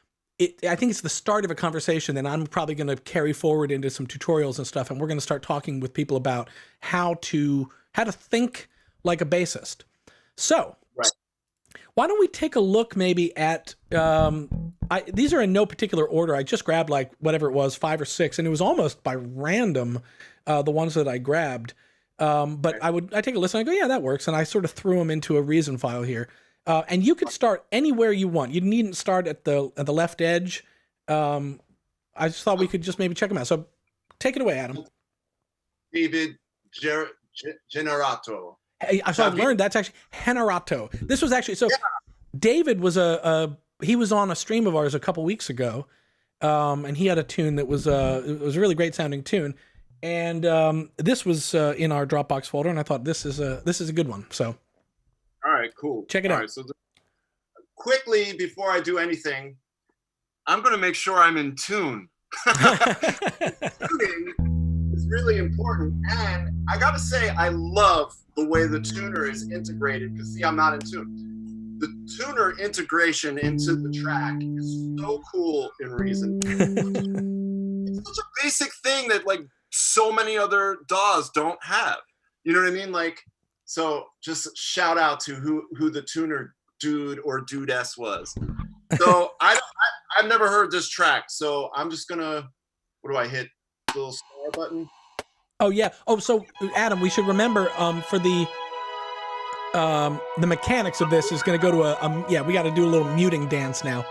I think it's the start of a conversation that I'm probably going to carry forward into some tutorials and stuff. And we're going to start talking with people about how to think like a bassist. So right. Why don't we take a look maybe at, these are in no particular order. I just grabbed like whatever it was, 5 or 6, and it was almost by random, the ones that I grabbed. But I take a listen, I go, yeah, that works. And I sort of threw them into a reason file here. And you could start anywhere you want. You needn't start at the left edge. I just thought we could just maybe check them out. So take it away, Adam. David Generato. So I've learned that's actually Generato. This was actually, so yeah. David was he was on a stream of ours a couple weeks ago. And he had a tune that was, it was a really great sounding tune. And this was in our Dropbox folder. And I thought this is a good one. So. All right, cool. Check it out. Right, so quickly, before I do anything, I'm going to make sure I'm in tune. Tuning is really important. And I got to say, I love the way the tuner is integrated, because see, I'm not in tune. The tuner integration into the track is so cool in Reason. It's such a basic thing that like so many other DAWs don't have. You know what I mean? Like, so just shout out to who the tuner dude or dudess was. So I've never heard this track, so I'm just gonna, what do I hit? The little star button? Oh yeah. Oh, so Adam, we should remember for the mechanics of this is gonna go to yeah, we got to do a little muting dance now.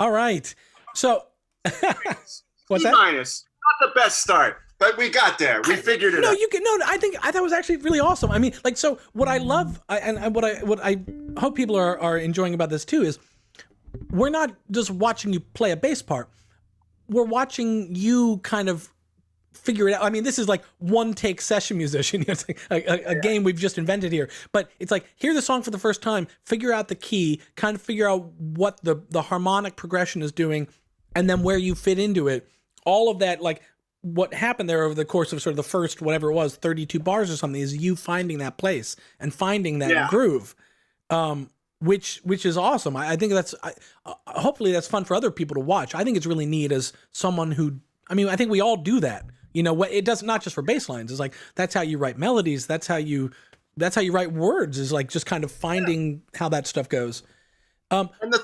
All right. So, what's that? C-minus. Not the best start, but we got there. We figured it out. I think that was actually really awesome. I mean, like, so what I love and what I hope people are enjoying about this too is we're not just watching you play a bass part. We're watching you kind of figure it out. I mean, this is like one take session musician. It's like a game we've just invented here. But it's like, hear the song for the first time, figure out the key, kind of figure out what the harmonic progression is doing, and then where you fit into it. All of that, like what happened there over the course of sort of the first, whatever it was, 32 bars or something, is you finding that place and finding that groove, which is awesome. I think that's, hopefully that's fun for other people to watch. I think it's really neat as someone who, I mean, I think we all do that. You know, it does not just for bass lines. It's like, that's how you write melodies. That's how you write words, is like just kind of finding how that stuff goes. And one thing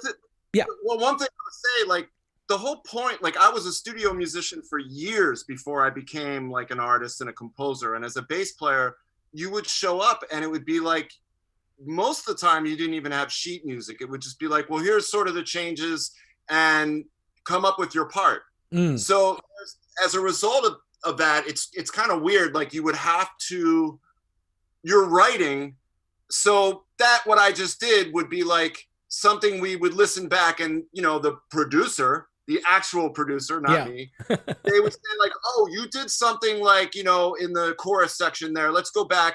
I would say, like, the whole point, like, I was a studio musician for years before I became like an artist and a composer. And as a bass player, you would show up and it would be like, most of the time you didn't even have sheet music. It would just be like, well, here's sort of the changes and come up with your part. So as a result of that, it's kind of weird. Like, you would have to, you're writing. So that what I just did would be like something we would listen back, and, you know, the producer, the actual producer, not me, they would say like, oh, you did something like, you know, in the chorus section there. Let's go back,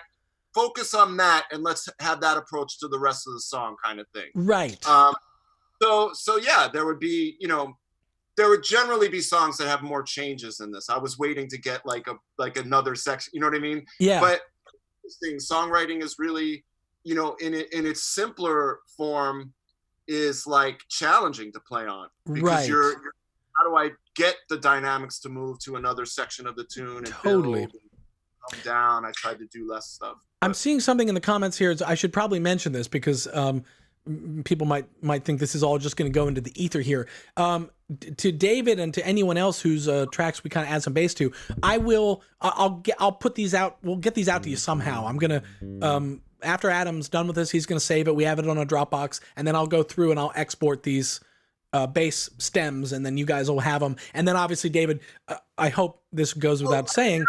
focus on that, and let's have that approach to the rest of the song, kind of thing. Right. So yeah, there would be, you know, there would generally be songs that have more changes than this. I was waiting to get like another section, you know what I mean? Yeah. But songwriting is really, you know, in its simpler form, is like challenging to play on, because you're how do I get the dynamics to move to another section of the tune and totally build and come down. I tried to do less stuff. I'm seeing something in the comments here. I should probably mention this because people might think this is all just going to go into the ether here. To David and to anyone else whose tracks we kind of add some bass to, I'll put these out. We'll get these out to you somehow. I'm gonna after Adam's done with this, he's gonna save it. We have it on a Dropbox, and then I'll go through and I'll export these bass stems, and then you guys will have them. And then obviously, David, I hope this goes without saying.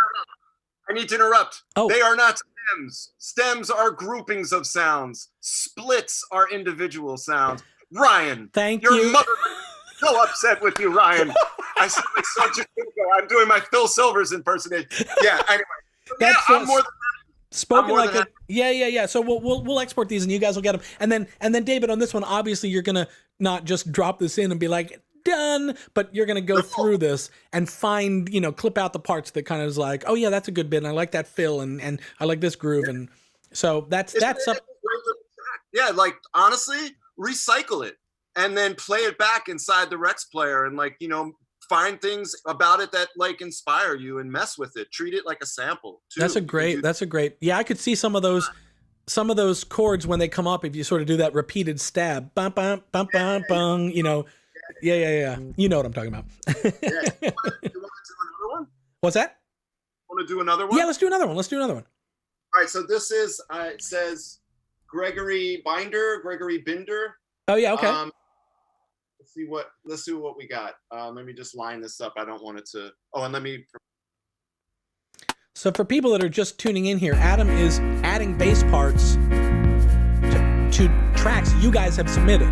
I need to interrupt. Oh, they are not stems. Stems are groupings of sounds. Splits are individual sounds. Ryan, thank your you. Mother is so upset with you, Ryan. I said like such a good go. I'm doing my Phil Silvers impersonation. Yeah. Anyway, that's I'm more than spoken like a yeah. So we'll export these, and you guys will get them. And then David, on this one, obviously you're gonna not just drop this in and be like done, but you're gonna go through this and find, you know, clip out the parts that kind of is like, oh yeah, that's a good bit, and I like that fill, and I like this groove, and so that's up. Yeah, like honestly, recycle it and then play it back inside the Rex player, and like, you know, find things about it that like inspire you and mess with it. Treat it like a sample too. That's a great. Yeah, I could see some of those chords when they come up, if you sort of do that repeated stab, bum bum bum bum bum, you know. Yeah. You know what I'm talking about. You want to do another one? What's that? Want to do another one? Yeah, let's do another one. All right, so this is it says Gregory Binder. Oh yeah, okay. Let's see what we got. Let me just line this up. I don't want it to. Oh, and let me. So for people that are just tuning in here, Adam is adding bass parts to tracks you guys have submitted.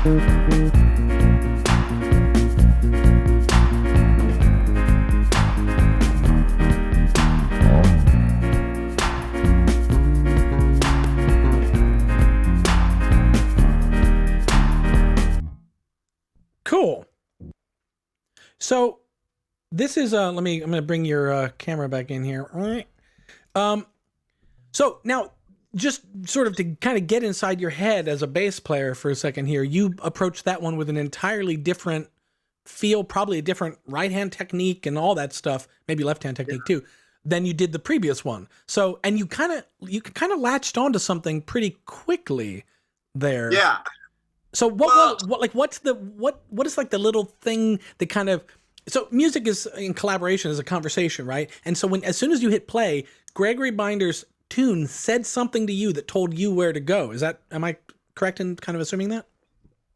Cool. So this is I'm going to bring your camera back in here. All right. So now, just sort of to kind of get inside your head as a bass player for a second here, you approached that one with an entirely different feel, probably a different right-hand technique and all that stuff, maybe left-hand technique too, than you did the previous one. So, and you kind of latched onto something pretty quickly there. Yeah. So what is like the little thing that kind of, so music is in collaboration, is a conversation, right? And so as soon as you hit play, Gregory Binder's tune said something to you that told you where to go. Am I correct in kind of assuming that?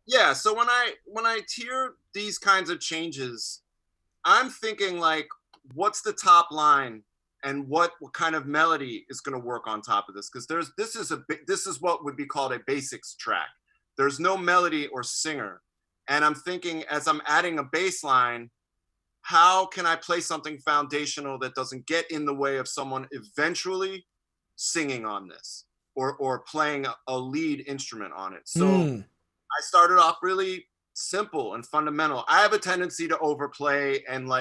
Yeah. So when I hear these kinds of changes, I'm thinking like, what's the top line and what kind of melody is going to work on top of this? Because this is what would be called a basics track. There's no melody or singer. And I'm thinking, as I'm adding a bass line, how can I play something foundational that doesn't get in the way of someone eventually singing on this or playing a lead instrument on it? So I started off really simple and fundamental. I have a tendency to overplay and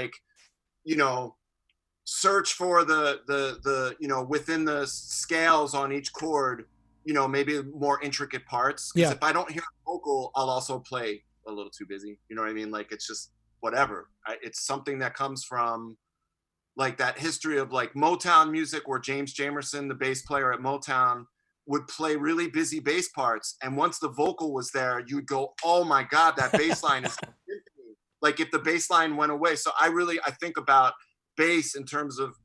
search for the within the scales on each chord, maybe more intricate parts. Because if I don't hear a vocal, I'll also play a little too busy. You know what I mean? Like, it's just whatever. It's something that comes from like that history of like Motown music, where James Jamerson, the bass player at Motown, would play really busy bass parts. And once the vocal was there, you'd go, oh my God, that bass line is like if the bass line went away. So I think about bass in terms of,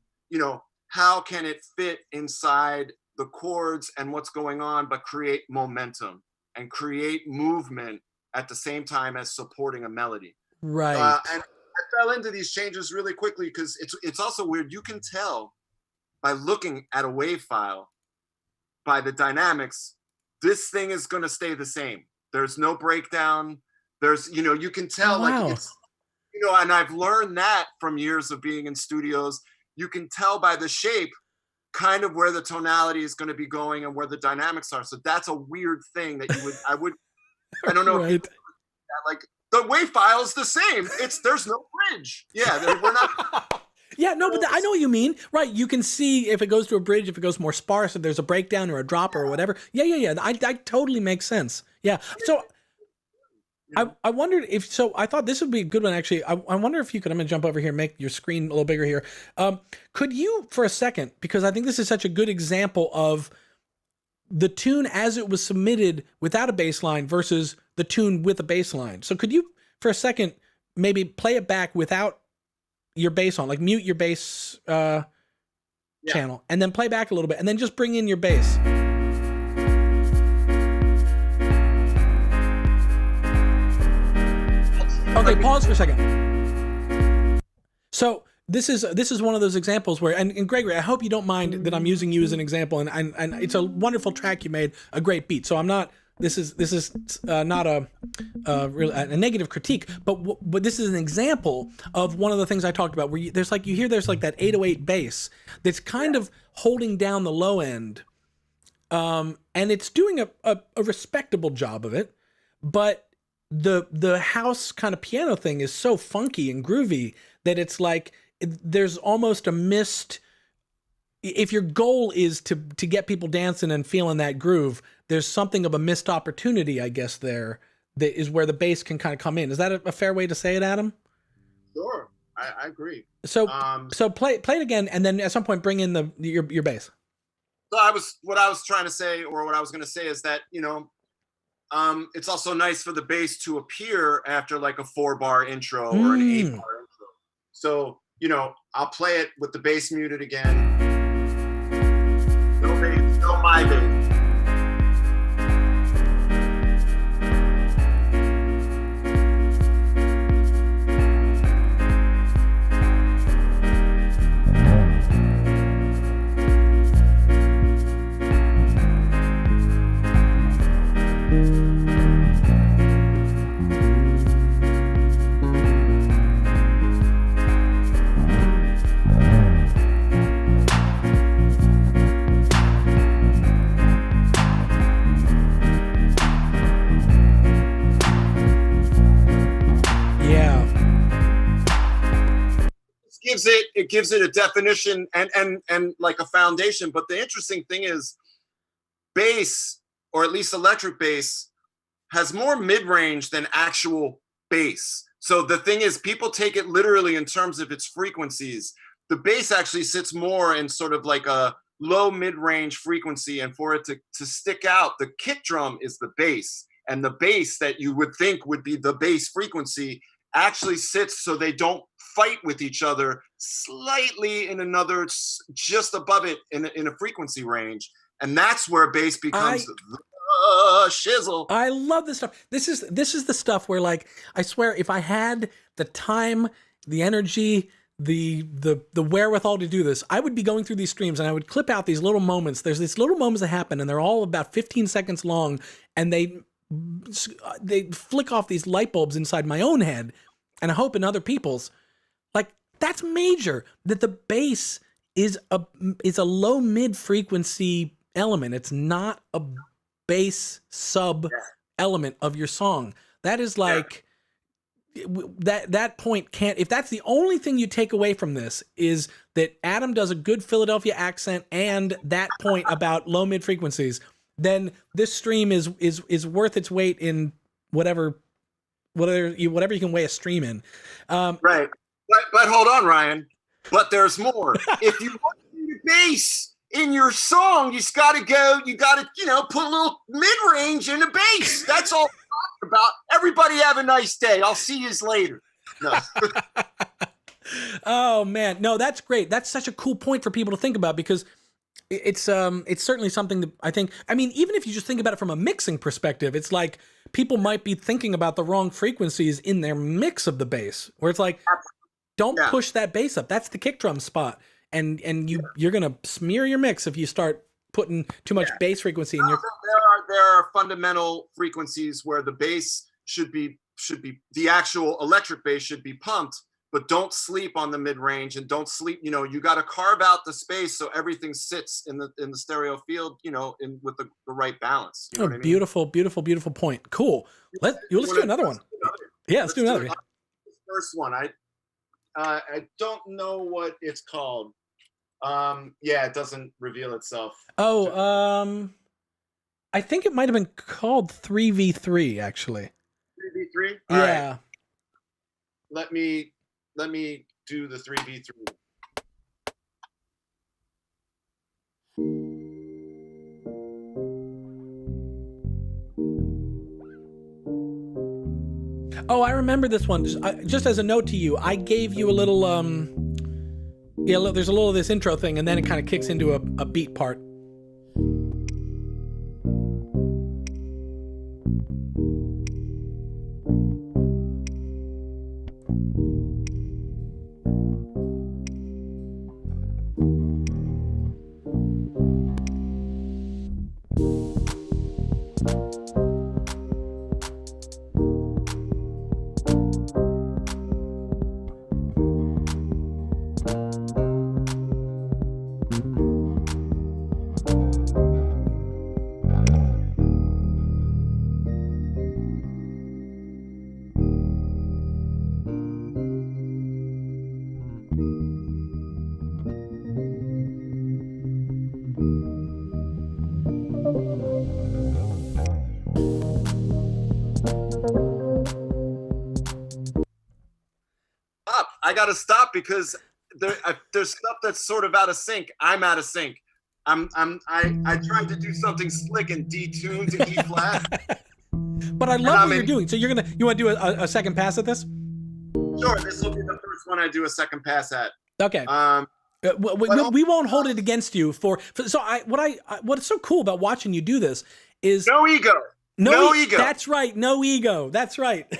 how can it fit inside the chords and what's going on, but create momentum and create movement at the same time as supporting a melody. Right. And I fell into these changes really quickly because it's also weird. You can tell by looking at a wave file, by the dynamics, this thing is going to stay the same. There's no breakdown. There's, you can tell like it's, and I've learned that from years of being in studios. You can tell by the shape kind of where the tonality is going to be going and where the dynamics are. So that's a weird thing that I don't know. Right. Like the wave file is the same. There's no bridge. Yeah. We're not. Yeah, no, but I know what you mean. Right. You can see if it goes to a bridge, if it goes more sparse, if there's a breakdown or a drop or whatever. Yeah. I totally makes sense. Yeah. So I wondered I thought this would be a good one, actually. I wonder if you could, I'm going to jump over here, make your screen a little bigger here. Could you, for a second, because I think this is such a good example of the tune as it was submitted without a bass line versus the tune with a bass line. So could you, for a second, maybe play it back without your bass on, like mute your bass channel, and then play back a little bit, and then just bring in your bass. Okay, pause for a second. So this is one of those examples where, and Gregory, I hope you don't mind that I'm using you as an example, and it's a wonderful track you made, a great beat. So I'm not. This is not a negative critique, but this is an example of one of the things I talked about, where there's like that 808 bass that's kind of holding down the low end, and it's doing a respectable job of it, but the house kind of piano thing is so funky and groovy that it's like there's almost a missed. If your goal is to get people dancing and feeling that groove, there's something of a missed opportunity, I guess, there that is where the bass can kind of come in. Is that a fair way to say it, Adam? Sure, I agree. So play it again, and then at some point bring in your bass. So what I was trying to say, or what I was going to say, is that it's also nice for the bass to appear after like a 4-bar intro or an 8-bar intro. So I'll play it with the bass muted again. No bass, no my bass. gives it a definition and like a foundation. But the interesting thing is bass, or at least electric bass, has more mid-range than actual bass. So the thing is, people take it literally in terms of its frequencies. The bass actually sits more in sort of like a low mid-range frequency, and for it to stick out, the kick drum is the bass, and the bass that you would think would be the bass frequency actually sits so they don't fight with each other slightly in another, just above it in a frequency range, and that's where bass becomes the shizzle. I love this stuff. This is the stuff where, like, I swear, if I had the time, the energy, the wherewithal to do this, I would be going through these streams and I would clip out these little moments. There's these little moments that happen, and they're all about 15 seconds long, and they flick off these light bulbs inside my own head, and I hope in other people's. Like, that's major, that the bass is a low mid frequency element. It's not a bass sub element of your song. That is like that point can't, if that's the only thing you take away from this, is that Adam does a good Philadelphia accent and that point about low mid frequencies, then this stream is worth its weight in whatever you can weigh a stream in. Right. But hold on, Ryan. But there's more. If you want to do the bass in your song, you got to put a little mid-range in the bass. That's all I'm talking about. Everybody have a nice day. I'll see you later. No. Oh man, no, that's great. That's such a cool point for people to think about, because it's certainly something that I think, I mean, even if you just think about it from a mixing perspective, it's like people might be thinking about the wrong frequencies in their mix of the bass, where it's like, don't push that bass up. That's the kick drum spot. And you're going to smear your mix if you start putting too much bass frequency in your... There are fundamental frequencies where the bass should be the actual electric bass should be pumped, but don't sleep on the mid-range, and don't sleep, you got to carve out the space so everything sits in the stereo field, with the right balance. You know what I mean? Beautiful, beautiful, beautiful point. Cool. Let's do another one. Yeah, let's do another. First one. I don't know what it's called. It doesn't reveal itself. I think it might have been called 3v3, actually. 3v3? Yeah. Right. Let me do the 3v3. Oh, I remember this one. Just as a note to you, I gave you a little, there's a little of this intro thing, and then it kind of kicks into a beat part. I got to stop because there's stuff that's sort of out of sync. I'm out of sync. I tried to do something slick and detune to E flat. But I love what you're doing. So you want to do a second pass at this? Sure. This will be the first one I do a second pass at. Okay. We won't hold it against you what's so cool about watching you do this is no ego. No ego. That's right. No ego. That's right.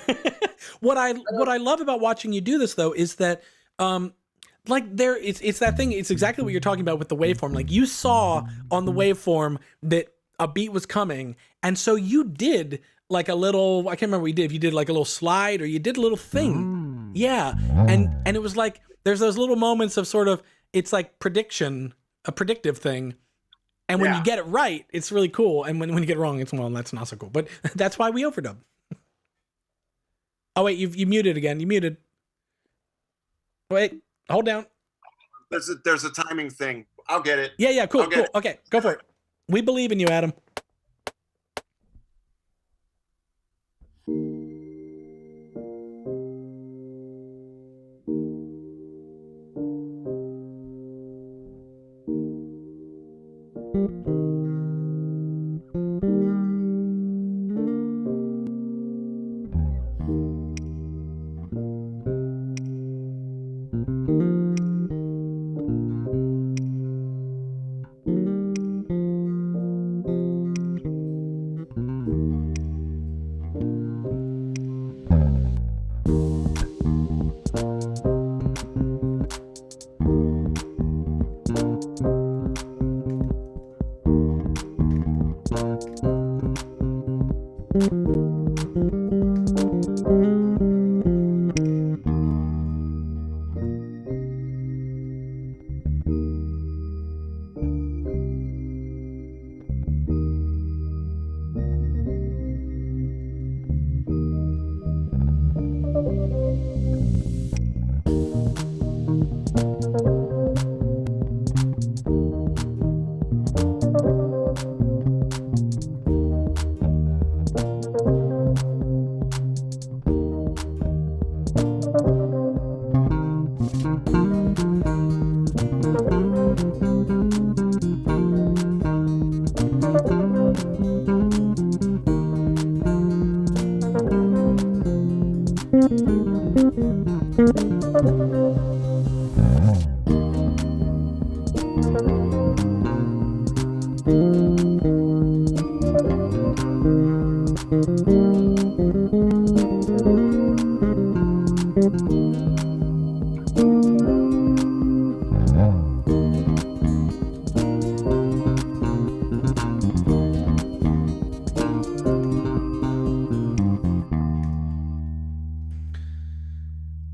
What I love about watching you do this, though, is that it's that thing. It's exactly what you're talking about with the waveform. Like, you saw on the waveform that a beat was coming, and so you did like a little, I can't remember what you did. If you did like a little slide or you did a little thing. Yeah. And it was like, there's those little moments of sort of, it's like a predictive thing. And when you get it right, it's really cool. And when you get it wrong, that's not so cool. But that's why we overdub. Oh, wait, you muted again. You muted. Wait, hold down. There's a timing thing. I'll get it. Yeah, cool. Okay, go for it. We believe in you, Adam.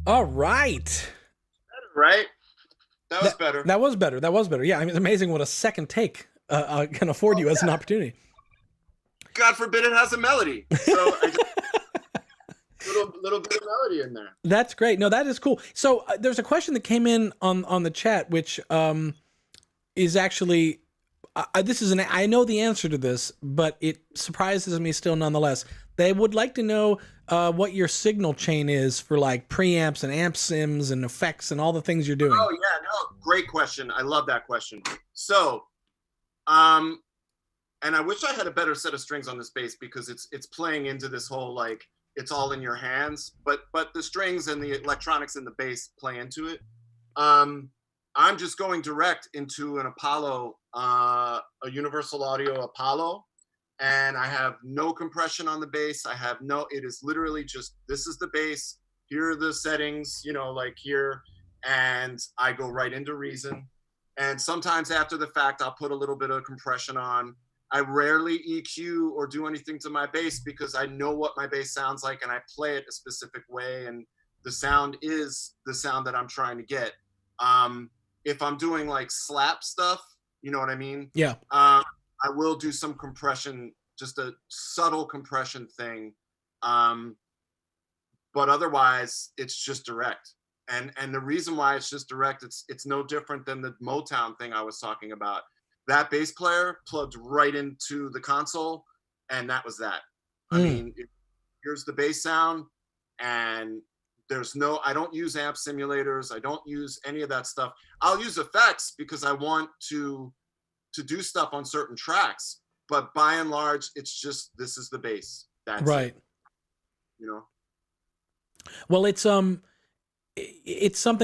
All right. Right? That was better. That was better. That was better. Yeah, I mean, it's amazing what a second take can afford you as an opportunity. God forbid it has a melody. So I just, little bit of melody in there. That's great. No, that is cool. So there's a question that came in on the chat, which is actually this is I know the answer to this, but it surprises me still nonetheless. They would like to know what your signal chain is for like preamps and amp sims and effects and all the things you're doing. Oh yeah, no, great question. I love that question. So, and I wish I had a better set of strings on this bass because it's playing into this whole like it's all in your hands, but the strings and the electronics in the bass play into it. I'm just going direct into an Apollo, a Universal Audio Apollo, and I have no compression on the bass. It is literally just, this is the bass, here are the settings, like here, and I go right into Reason. And sometimes after the fact, I'll put a little bit of compression on. I rarely EQ or do anything to my bass because I know what my bass sounds like and I play it a specific way, and the sound is the sound that I'm trying to get. If I'm doing like slap stuff, you know what I mean? Yeah. I will do some compression, just a subtle compression thing. But otherwise it's just direct. And the reason why it's just direct, it's no different than the Motown thing I was talking about. That bass player plugged right into the console, and that was that. I mean, here's the bass sound, and I don't use amp simulators. I don't use any of that stuff. I'll use effects because I want to do stuff on certain tracks, but by and large, it's just, this is the bass. That's right. It. Well, it's something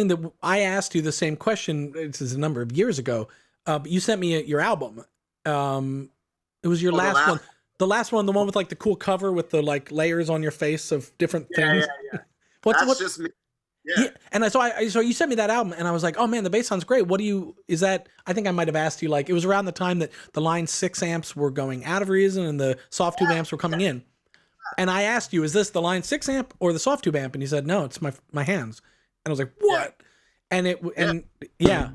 that I asked you the same question. This is a number of years ago. But you sent me your album. It was your last one. The last one, the one with like the cool cover with the like layers on your face of different things. Yeah. That's just me. Yeah. And so you sent me that album, and I was like, oh man, the bass sounds great. Is that? I think I might have asked you, like, it was around the time that the Line 6 amps were going out of Reason and the soft tube amps were coming in. And I asked you, is this the Line 6 amp or the soft tube amp? And you said, no, it's my hands. And I was like, what? Yeah.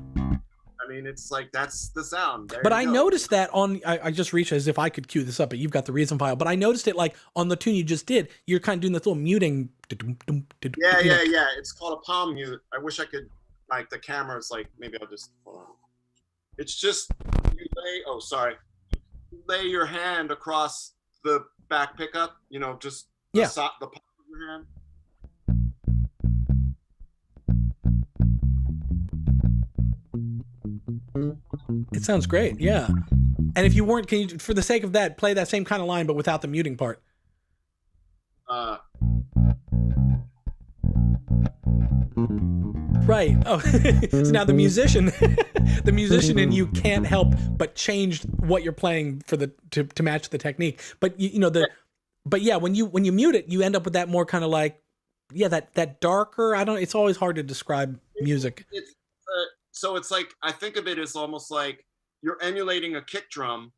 I mean, it's like, that's the sound. But I noticed that I just reached as if I could cue this up, but you've got the Reason file. But I noticed it like on the tune you just did, you're kind of doing this little muting. Yeah. It's called a palm mute. I wish I could like the camera's like, maybe I'll just hold on. It's just you lay your hand across the back pickup, you know, just the palm of your hand. It sounds great, yeah. And if you weren't, can you, for the sake of that, play that same kind of line but without the muting part? Right. Oh, so now the musician, the musician in you can't help but change what you're playing for to match the technique. But but yeah, when you mute it, you end up with that more kind of like, that darker. It's always hard to describe music. So it's like, I think of it as almost like you're emulating a kick drum,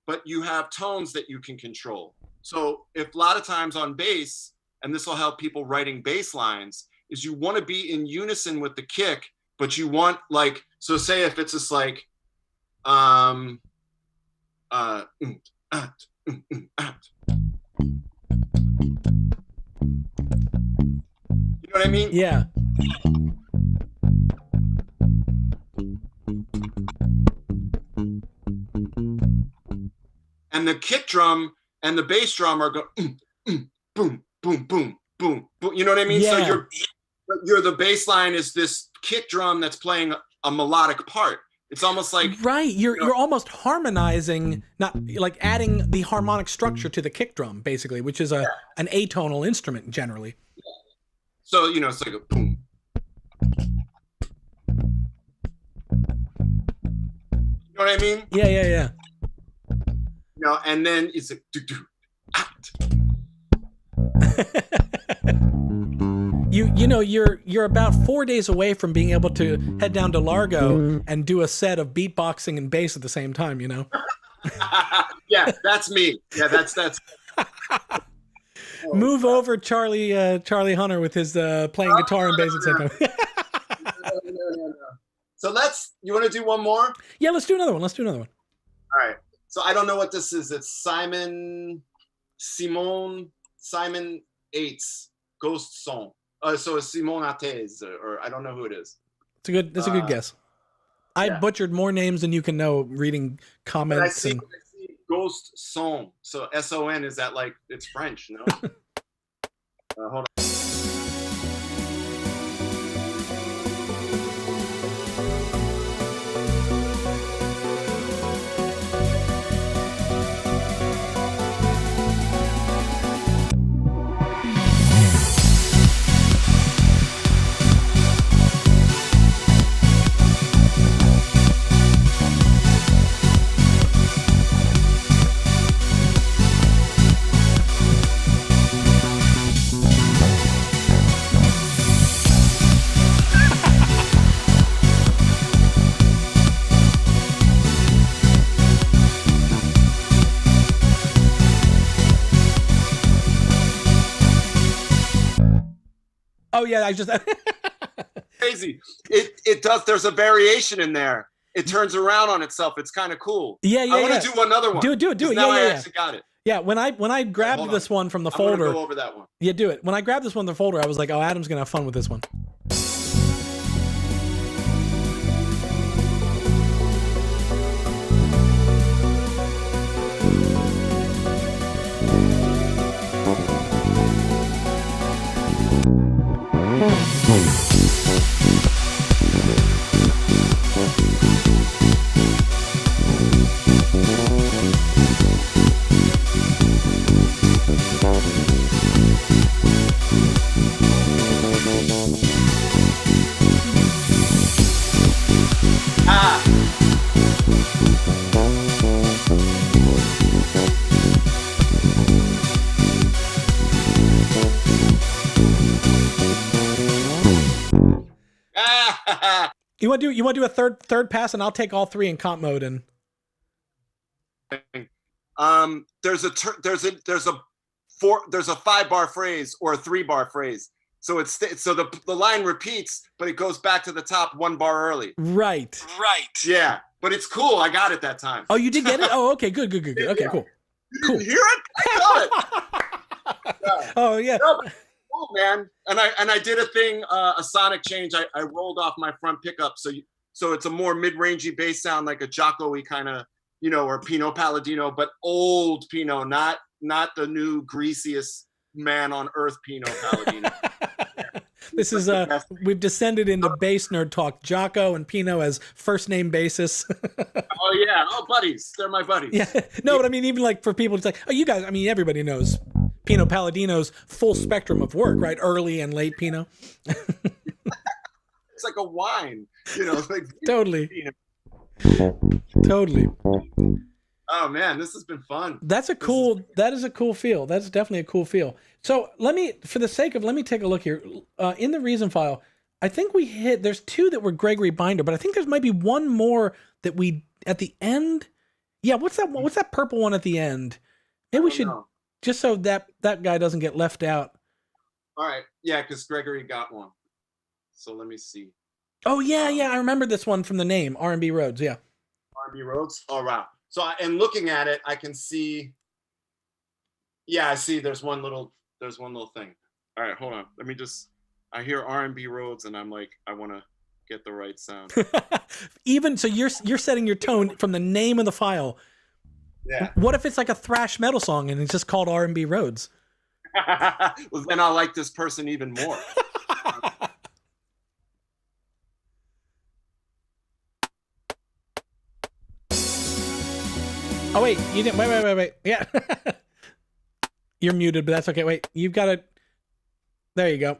but you have tones that you can control. So if a lot of times on bass, and this will help people writing bass lines, is you want to be in unison with the kick, but you want like, so say if it's just like, you know what I mean? Yeah. And the kick drum and the bass drum are going boom, boom, boom, boom, boom. You know what I mean? Yeah. So you're the bass line is this kick drum that's playing a melodic part. It's almost like you're almost harmonizing, not like adding the harmonic structure to the kick drum, basically, which is an atonal instrument generally. Yeah. So you know, it's like a boom. You know what I mean? Yeah. You know, and then it's like You're about 4 days away from being able to head down to Largo and do a set of beatboxing and bass at the same time, you know? Yeah, that's me. Yeah, that's Move over Charlie Hunter with his playing guitar and bass at the same time. No. So you want to do one more? Yeah, let's do another one. All right. So I don't know what this is. It's Simon Yates, Ghost Song. So it's Simon Yates, or I don't know who it is. That's a good guess. I butchered more names than you can know reading comments. I see Ghost Song. So S-O-N, is that like, it's French, no? Hold on. Oh yeah, I just crazy. It does. There's a variation in there. It turns around on itself. It's kind of cool. Yeah. I want to do another one. Do it. Now I actually got it. Yeah, when I grabbed this one from the folder, I'm gonna go over that one. Yeah, do it. When I grabbed this one from the folder, I was like, oh, Adam's gonna have fun with this one. You want to do a third pass, and I'll take all three in comp mode. And there's a 5-bar phrase or a 3-bar phrase. So the line repeats, but it goes back to the top 1 bar early. Right. Yeah, but it's cool. I got it that time. Oh, you did get it? Oh, okay, good. Okay, cool. You didn't hear it? I got it. Oh yeah. cool, man. And I did a thing, a sonic change. I rolled off my front pickup, so it's a more mid-rangey bass sound, like a Jocko-y kind of, or Pino Palladino, but old Pino, not the new greasiest man on earth Pino Palladino. This is we've descended into bass nerd talk. Jocko and Pino as first name basis. Oh yeah, buddies. They're my buddies. Yeah, no, but I mean, even like for people, it's like, oh, you guys. I mean, everybody knows Pino Palladino's full spectrum of work, right? Early and late Pino. It's like a wine, like totally. Pino. Totally. Oh man, this has been fun. That is a cool feel. That's definitely a cool feel. So let me take a look here. In the reason file, I think there's two that were Gregory Binder, but I think there's might be one more that we, at the end. Yeah, what's that purple one at the end? Maybe we should, just so that guy doesn't get left out. All right. Yeah, because Gregory got one. So let me see. Oh yeah, I remember this one from the name, R&B Roads, yeah. R&B Roads? Oh, wow. So, and looking at it, I can see, I see there's one little thing. All right, hold on. Let me I hear R&B Roads, and I'm like, I want to get the right sound. Even, so you're setting your tone from the name of the file. Yeah. What if it's like a thrash metal song, and it's just called R&B Roads? Well, then I'll like this person even more. Oh, wait, you didn't. Wait. Yeah. You're muted, but that's okay. Wait, you've got to. There you go.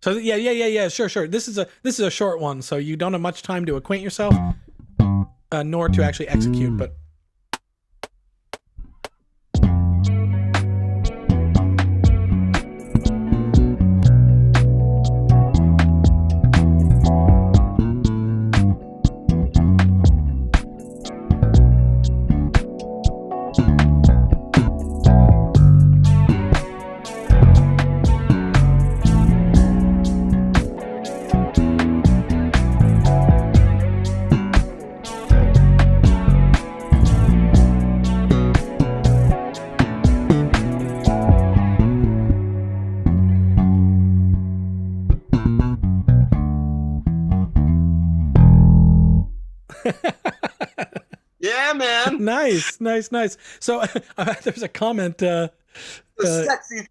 So yeah, sure. This is a short one, so you don't have much time to acquaint yourself, nor to actually execute. But Yeah, man. Nice. So there's a comment. Sexy thought.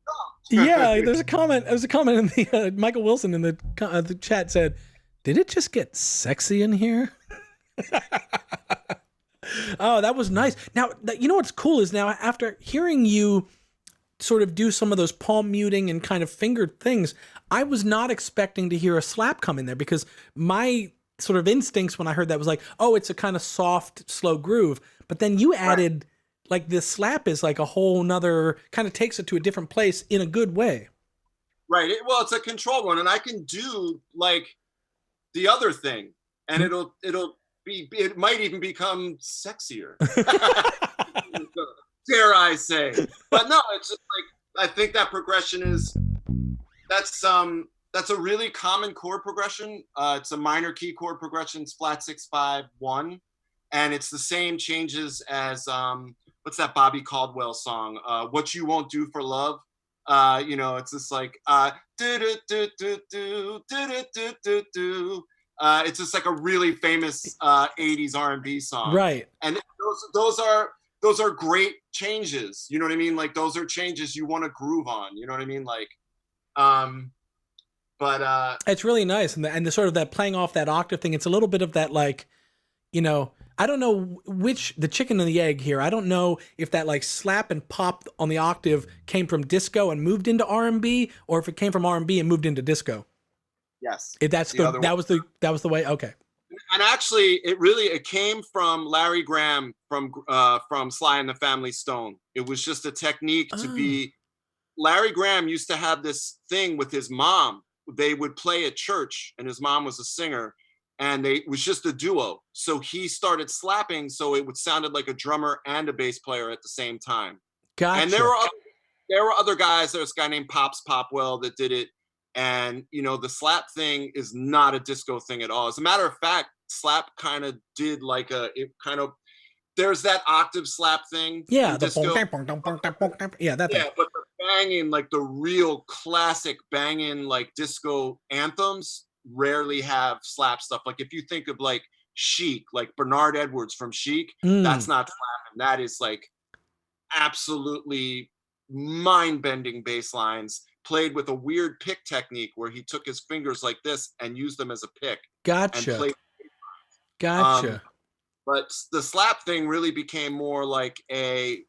Yeah, there's a comment. There's a comment in the Michael Wilson in the chat said, "Did it just get sexy in here?" Oh, that was nice. Now, you know what's cool is now after hearing you sort of do some of those palm muting and kind of fingered things, I was not expecting to hear a slap come in there, because my sort of instincts when I heard that was like, oh, it's a kind of soft, slow groove. But then you added like this slap is like a whole nother, kind of takes it to a different place in a good way. Right. Well, it's a controlled one, and I can do like the other thing, and it might even become sexier. Dare I say? But no, it's just like, I think that progression that's a really common chord progression. It's a minor key chord progression. It's flat 6-5-1, and it's the same changes as what's that Bobby Caldwell song? What You Won't Do for Love. It's just like do do do do do do do do. It's just like a really famous 80s R&B song, right? And those are great changes. You know what I mean? Like, those are changes you want to groove on. You know what I mean? Like, but it's really nice, and the sort of that playing off that octave thing. It's a little bit of that, like, I don't know which, the chicken and the egg here. I don't know if that like slap and pop on the octave came from disco and moved into R&B, or if it came from R&B and moved into disco. Yes. That was the way. Okay. And actually, it came from Larry Graham from Sly and the Family Stone. It was just a technique to be. Larry Graham used to have this thing with his mom. They would play at church, and his mom was a singer, and it was just a duo. So he started slapping, so it would sounded like a drummer and a bass player at the same time. Gotcha. And there were other guys. There was a guy named Pops Popwell that did it. And, you know, the slap thing is not a disco thing at all. As a matter of fact, slap kind of did like there's that octave slap thing. Yeah, the disco. Yeah, that thing. Yeah, but the banging, like the real classic banging, like disco anthems rarely have slap stuff. Like if you think of like Chic, like Bernard Edwards from Chic, that's not slapping. That is like absolutely mind-bending bass lines played with a weird pick technique where he took his fingers like this and used them as a pick. Gotcha. Gotcha. But the slap thing really became more like a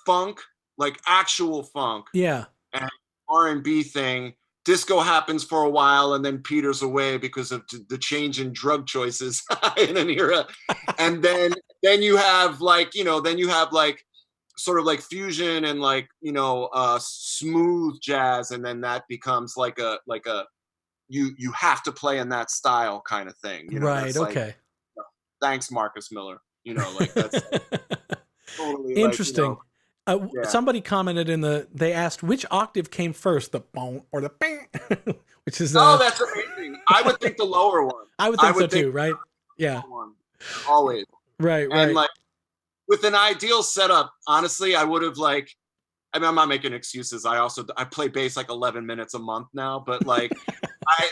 funk, like actual funk. Yeah. And R&B thing. Disco happens for a while and then peters away because of the change in drug choices in an era. And then you have like, you know, sort of like fusion and like, you know, smooth jazz. And then that becomes like a you have to play in that style kind of thing. You know, right. Okay. Like, you know, thanks, Marcus Miller. You know, like that's totally interesting. Like, you know, yeah. Somebody commented they asked which octave came first, the boom or the bang, which is that's amazing. I would think the lower one. I would think so too, right? Yeah. Always. Right. And like with an ideal setup, honestly, I would have like, I mean, I'm not making excuses. I play bass like 11 minutes a month now, but like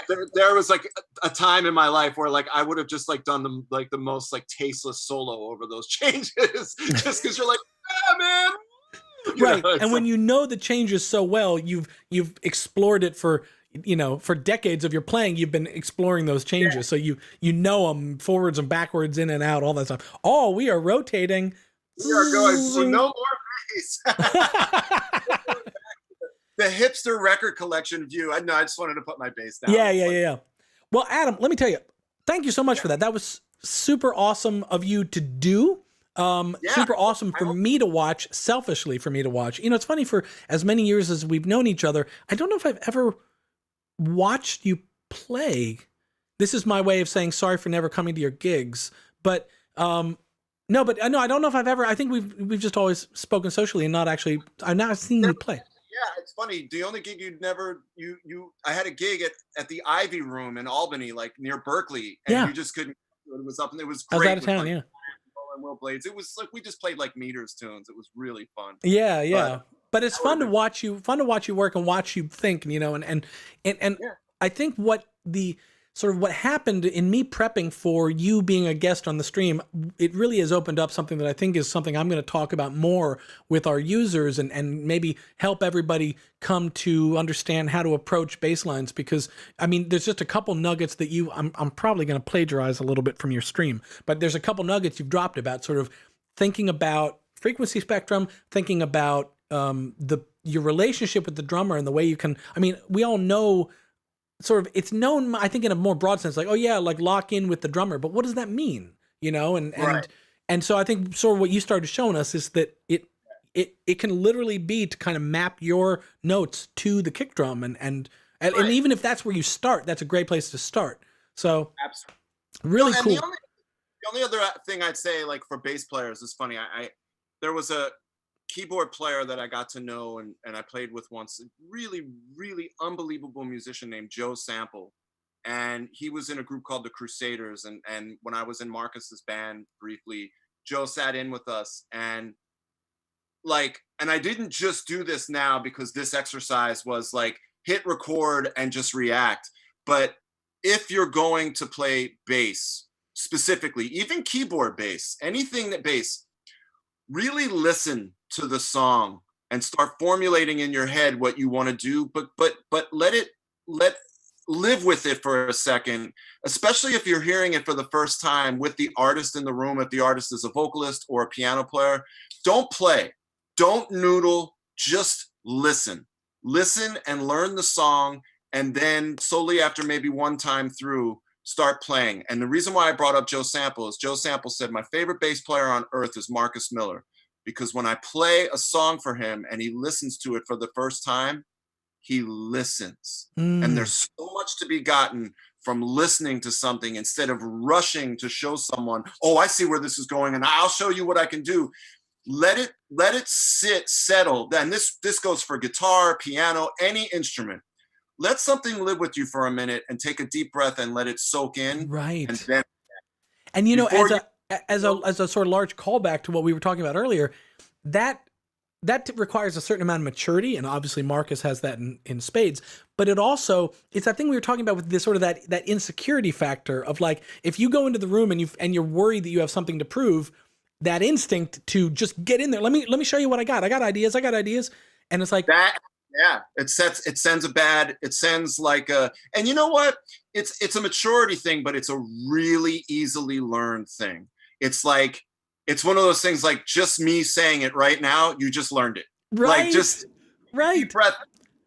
there was like a time in my life where like I would have just like done the most like tasteless solo over those changes just because you're like, yeah, man. Right. And when you know the changes so well, you've explored it for decades of your playing, you've been exploring those changes. Yeah. So you know them forwards and backwards, in and out, all that stuff. Oh, we are rotating. We are going for no more bass. The hipster record collection view. I just wanted to put my bass down. Yeah. Well, Adam, let me tell you, thank you so much for that. That was super awesome of you to do. Super awesome for me to watch, selfishly for me to watch. You know, it's funny, for as many years as we've known each other, I don't know if I've ever watched you play. This is my way of saying sorry for never coming to your gigs. But I don't know if I've ever. I think we've just always spoken socially and not actually. I've not seen you play. Yeah, it's funny. The only gig I had a gig at the Ivy Room in Albany, like near Berkeley, and you just couldn't. It was up, and it was great. I was out of town, and Will Blades. It was like we just played like meters tunes. It was really fun. Yeah. But it's fun to watch you work and watch you think, you know, and I think what happened in me prepping for you being a guest on the stream, it really has opened up something that I think is something I'm going to talk about more with our users and maybe help everybody come to understand how to approach bass lines. Because I mean, there's just a couple nuggets that I'm probably going to plagiarize a little bit from your stream, but there's a couple nuggets you've dropped about sort of thinking about frequency spectrum, thinking about your relationship with the drummer and the way you can, I mean, we all know sort of, it's known, I think, in a more broad sense, like, oh yeah, like lock in with the drummer, but what does that mean? You know, and so I think sort of what you started showing us is that it can literally be to kind of map your notes to the kick drum and even if that's where you start, that's a great place to start. So absolutely, really cool. The only other thing I'd say, like for bass players, is funny. There was a keyboard player that I got to know and I played with once, a really, really unbelievable musician named Joe Sample. And he was in a group called the Crusaders. And when I was in Marcus's band briefly, Joe sat in with us and I didn't just do this now because this exercise was like hit record and just react. But if you're going to play bass, specifically, even keyboard bass, anything that bass, really listen to the song and start formulating in your head what you want to do, but live with it for a second, especially if you're hearing it for the first time with the artist in the room. If the artist is a vocalist or a piano player, don't play, don't noodle, just listen and learn the song. And then slowly, after maybe one time through, start playing. And the reason why I brought up Joe Sample is Joe Sample said, my favorite bass player on earth is Marcus Miller, because when I play a song for him and he listens to it for the first time, he listens. And there's so much to be gotten from listening to something instead of rushing to show someone, oh, I see where this is going and I'll show you what I can do. Let it sit, settle. Then this goes for guitar, piano, any instrument. Let something live with you for a minute and take a deep breath and let it soak in. Right. And then, and you know, as a sort of large callback to what we were talking about earlier, that requires a certain amount of maturity, and obviously Marcus has that in spades. But it's that thing we were talking about with this sort of that insecurity factor of like, if you go into the room and you're worried that you have something to prove, that instinct to just get in there. Let me show you what I got. I got ideas, and it's like that. Yeah, it sends like a, and you know what? It's a maturity thing, but it's a really easily learned thing. It's like, it's one of those things like just me saying it right now, you just learned it. Right. Like just deep breath,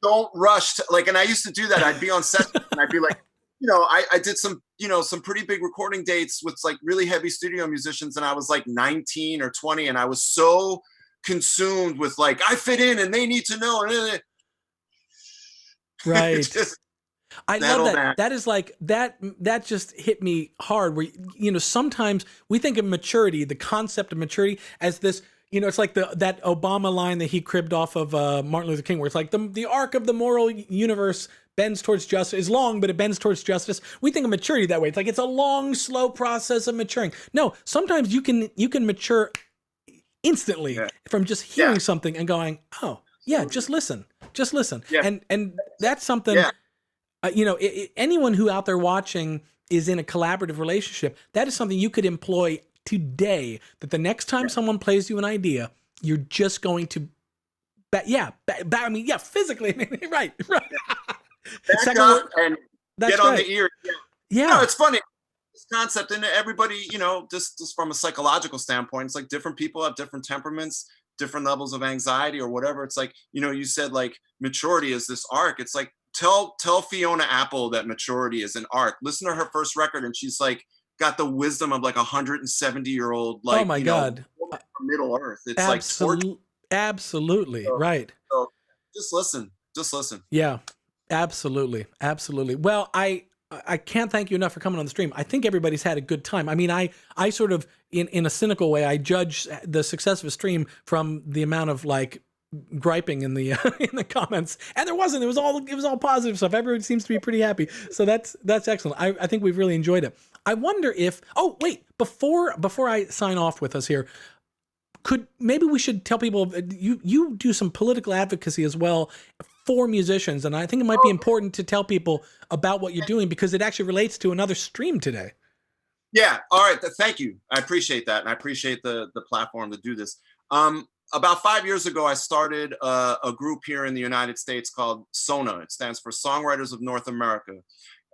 don't rush to, like, and I used to do that. I'd be on set and I'd be like, you know, I did some pretty big recording dates with like really heavy studio musicians, and I was like 19 or 20, and I was so consumed with like, I fit in and they need to know. Right. I love that. That is like that just hit me hard where, you know, sometimes we think of maturity, the concept of maturity as this, you know, it's like that Obama line that he cribbed off of Martin Luther King, where it's like the arc of the moral universe bends towards justice, is long, but it bends towards justice. We think of maturity that way. It's like it's a long, slow process of maturing. No, sometimes you can mature instantly from just hearing something and going, oh yeah, just listen. Yeah. And that's something, you know, anyone who out there watching is in a collaborative relationship, that is something you could employ today, that the next time someone plays you an idea, you're just going to, physically, right. Back up and get on the ear. Yeah. No, it's funny. This concept, and everybody, you know, just from a psychological standpoint, it's like different people have different temperaments, different levels of anxiety or whatever. It's like, you know, you said like maturity is this arc. It's like, tell Fiona Apple that maturity is an arc. Listen to her first record, and she's like got the wisdom of like 170-year-old, like, oh my God, Middle Earth. It's absolutely right. So just listen. Yeah, absolutely. Well, I can't thank you enough for coming on the stream. I think everybody's had a good time. I mean, I sort of, in a cynical way, I judge the success of a stream from the amount of like griping in the in the comments, and there wasn't. It was all positive stuff. Everyone seems to be pretty happy, so that's excellent. I think we've really enjoyed it. I wonder if before I sign off with us here, maybe we should tell people you do some political advocacy as well for musicians, and I think it might be important to tell people about what you're doing because it actually relates to another stream today. Yeah. All right. Thank you. I appreciate that, and I appreciate the platform to do this. About 5 years ago, I started a group here in the United States called SONA. It stands for Songwriters of North America.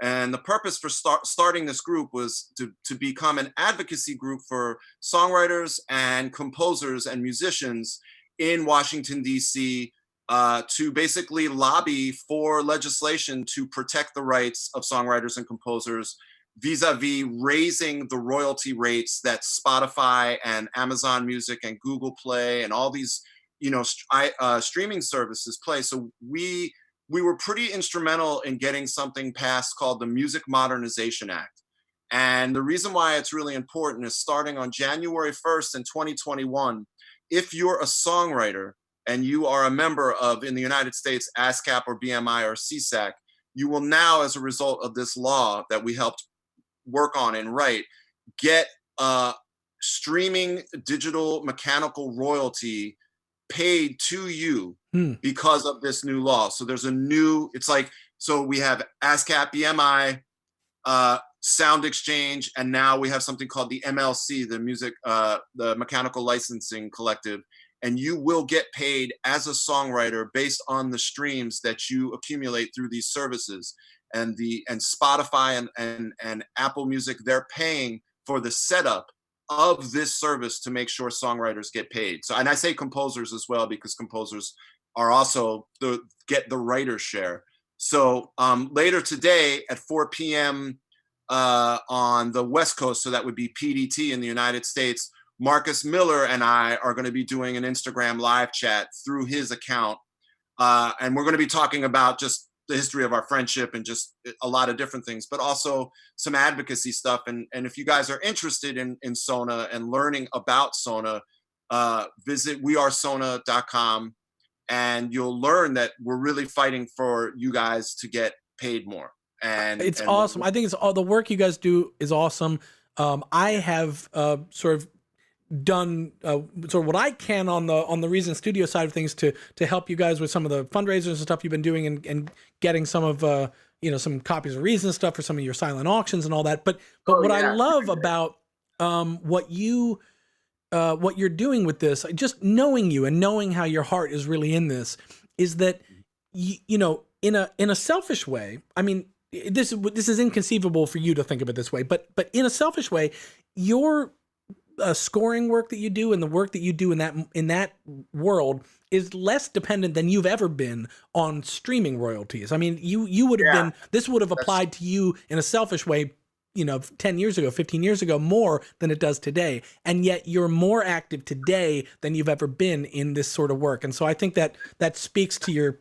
And the purpose for starting this group was to become an advocacy group for songwriters and composers and musicians in Washington, D.C., to basically lobby for legislation to protect the rights of songwriters and composers vis-a-vis raising the royalty rates that Spotify and Amazon Music and Google Play and all these, you know, streaming services play. So we were pretty instrumental in getting something passed called the Music Modernization Act. And the reason why it's really important is starting on January 1st in 2021, if you're a songwriter and you are a member of, in the United States, ASCAP or BMI or CSAC, you will now, as a result of this law that we helped work on and write, get streaming digital mechanical royalty paid to you because of this new law. So there's so we have ASCAP, BMI, Sound Exchange, and now we have something called the MLC, the Mechanical Licensing Collective. And you will get paid as a songwriter based on the streams that you accumulate through these services. And Spotify and Apple Music, they're paying for the setup of this service to make sure songwriters get paid. So, and I say composers as well, because composers are also get the writer's share. So later today at 4 p.m. on the West Coast, so that would be PDT in the United States. Marcus Miller and I are going to be doing an Instagram live chat through his account. And we're going to be talking about just the history of our friendship and just a lot of different things, but also some advocacy stuff. And if you guys are interested in Sona and learning about Sona, visit wearesona.com, and you'll learn that we're really fighting for you guys to get paid more. And it's awesome. I think it's all the work you guys do is awesome. I have sort of done sort of what I can on the Reason Studio side of things to help you guys with some of the fundraisers and stuff you've been doing, and getting some of some copies of Reason stuff for some of your silent auctions and all that. But I love about what you're doing with this, just knowing you and knowing how your heart is really in this, is that in a selfish way. I mean, this is inconceivable for you to think of it this way, but in a selfish way, your scoring work that you do and the work that you do in that world is less dependent than you've ever been on streaming royalties. I mean, you would have been, this would have applied to you in a selfish way, 10 years ago, 15 years ago, more than it does today. And yet you're more active today than you've ever been in this sort of work. And so I think that speaks to your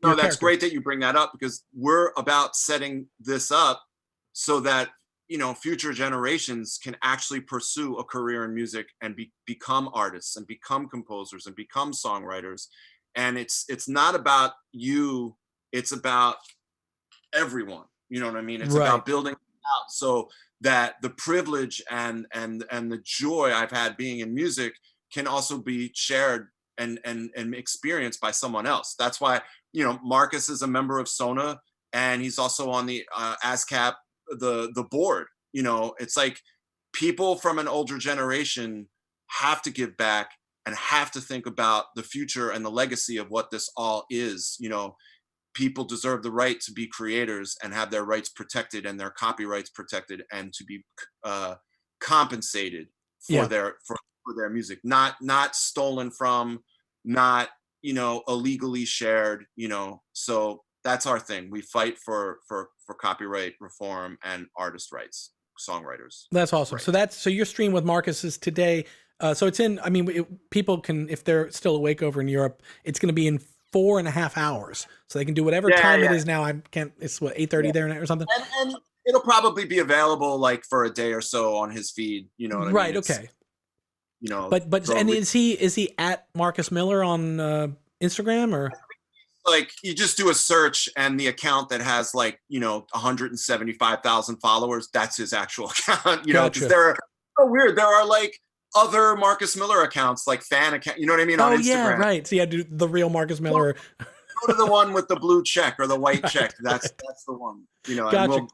No, that's great that you bring that up, because we're about setting this up so that future generations can actually pursue a career in music and become artists and become composers and become songwriters. And it's not about you, it's about everyone. You know what I mean? It's about building out so that the privilege and the joy I've had being in music can also be shared and experienced by someone else. That's why, Marcus is a member of Sona, and he's also on the ASCAP, the board. It's like people from an older generation have to give back and have to think about the future and the legacy of what this all is. People deserve the right to be creators and have their rights protected and their copyrights protected, and to be compensated for their music, not stolen from, not illegally shared. So that's our thing. We fight for copyright reform and artist rights, songwriters. That's awesome. Right. So your stream with Marcus is today. So it's in, people can, if they're still awake over in Europe, it's going to be in 4.5 hours. So they can do whatever time it is now. It's what, 8:30 there or something? And it'll probably be available like for a day or so on his feed. You know what I mean? Right. Okay. But and is he at Marcus Miller on Instagram, or? Like, you just do a search, and the account that has 175,000 followers, that's his actual account. Because they're so weird. There are other Marcus Miller accounts, like fan account. You know what I mean? On Instagram. Yeah, right. So do the real Marcus Miller. Go to the one with the blue check or the white check. That's the one. Gotcha. And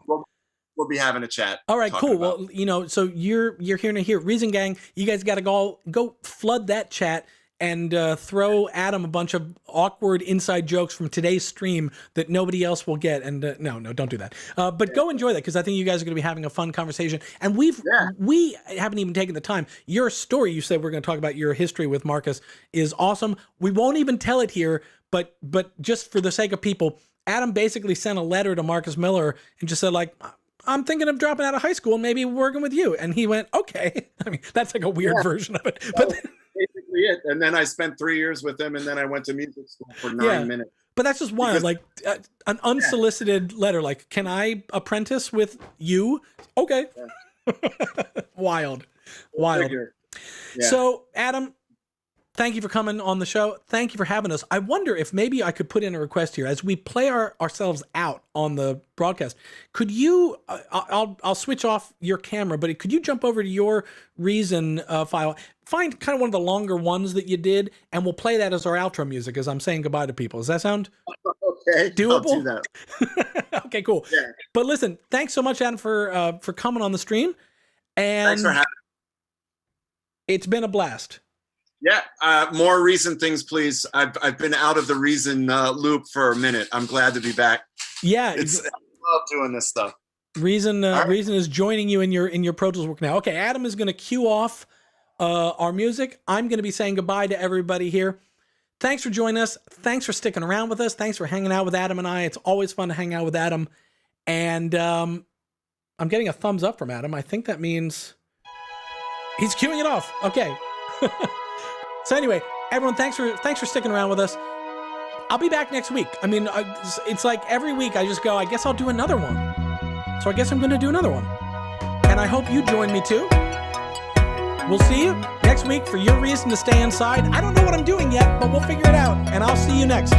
we'll be having a chat. All right, cool. Well, so you're hearing it here. Reason Gang, you guys got to go flood that chat and throw Adam a bunch of awkward inside jokes from today's stream that nobody else will get. And no, don't do that. But go enjoy that, because I think you guys are going to be having a fun conversation. And we haven't even taken the time. Your story, you said we're going to talk about your history with Marcus, is awesome. We won't even tell it here, but just for the sake of people, Adam basically sent a letter to Marcus Miller and just said, I'm thinking of dropping out of high school and maybe working with you. And he went, okay. That's like a weird version of it. But basically it. And then I spent 3 years with him, and then I went to music school for 9 minutes. But that's just wild. An unsolicited letter, can I apprentice with you? Okay. Yeah. Wild. Yeah. So, Adam, thank you for coming on the show. Thank you for having us. I wonder if maybe I could put in a request here as we play ourselves out on the broadcast. Could you, I'll switch off your camera, but could you jump over to your Reason file, find kind of one of the longer ones that you did, and we'll play that as our outro music as I'm saying goodbye to people. Does that sound okay? Doable? I'll do that. Okay, cool. Yeah. But listen, thanks so much, Adam, for coming on the stream. And thanks for having me. It's been a blast. Yeah, more Reason things, please. I've been out of the Reason loop for a minute. I'm glad to be back. Yeah, I love doing this stuff. Reason is joining you in your Pro Tools work now. Okay, Adam is going to cue off our music. I'm going to be saying goodbye to everybody here. Thanks for joining us. Thanks for sticking around with us. Thanks for hanging out with Adam and I. It's always fun to hang out with Adam. And I'm getting a thumbs up from Adam. I think that means he's queuing it off. Okay. So anyway, everyone, thanks for sticking around with us. I'll be back next week. I mean, it's like every week I just go, I guess I'll do another one. So I guess I'm going to do another one. And I hope you join me too. We'll see you next week for your reason to stay inside. I don't know what I'm doing yet, but we'll figure it out. And I'll see you next.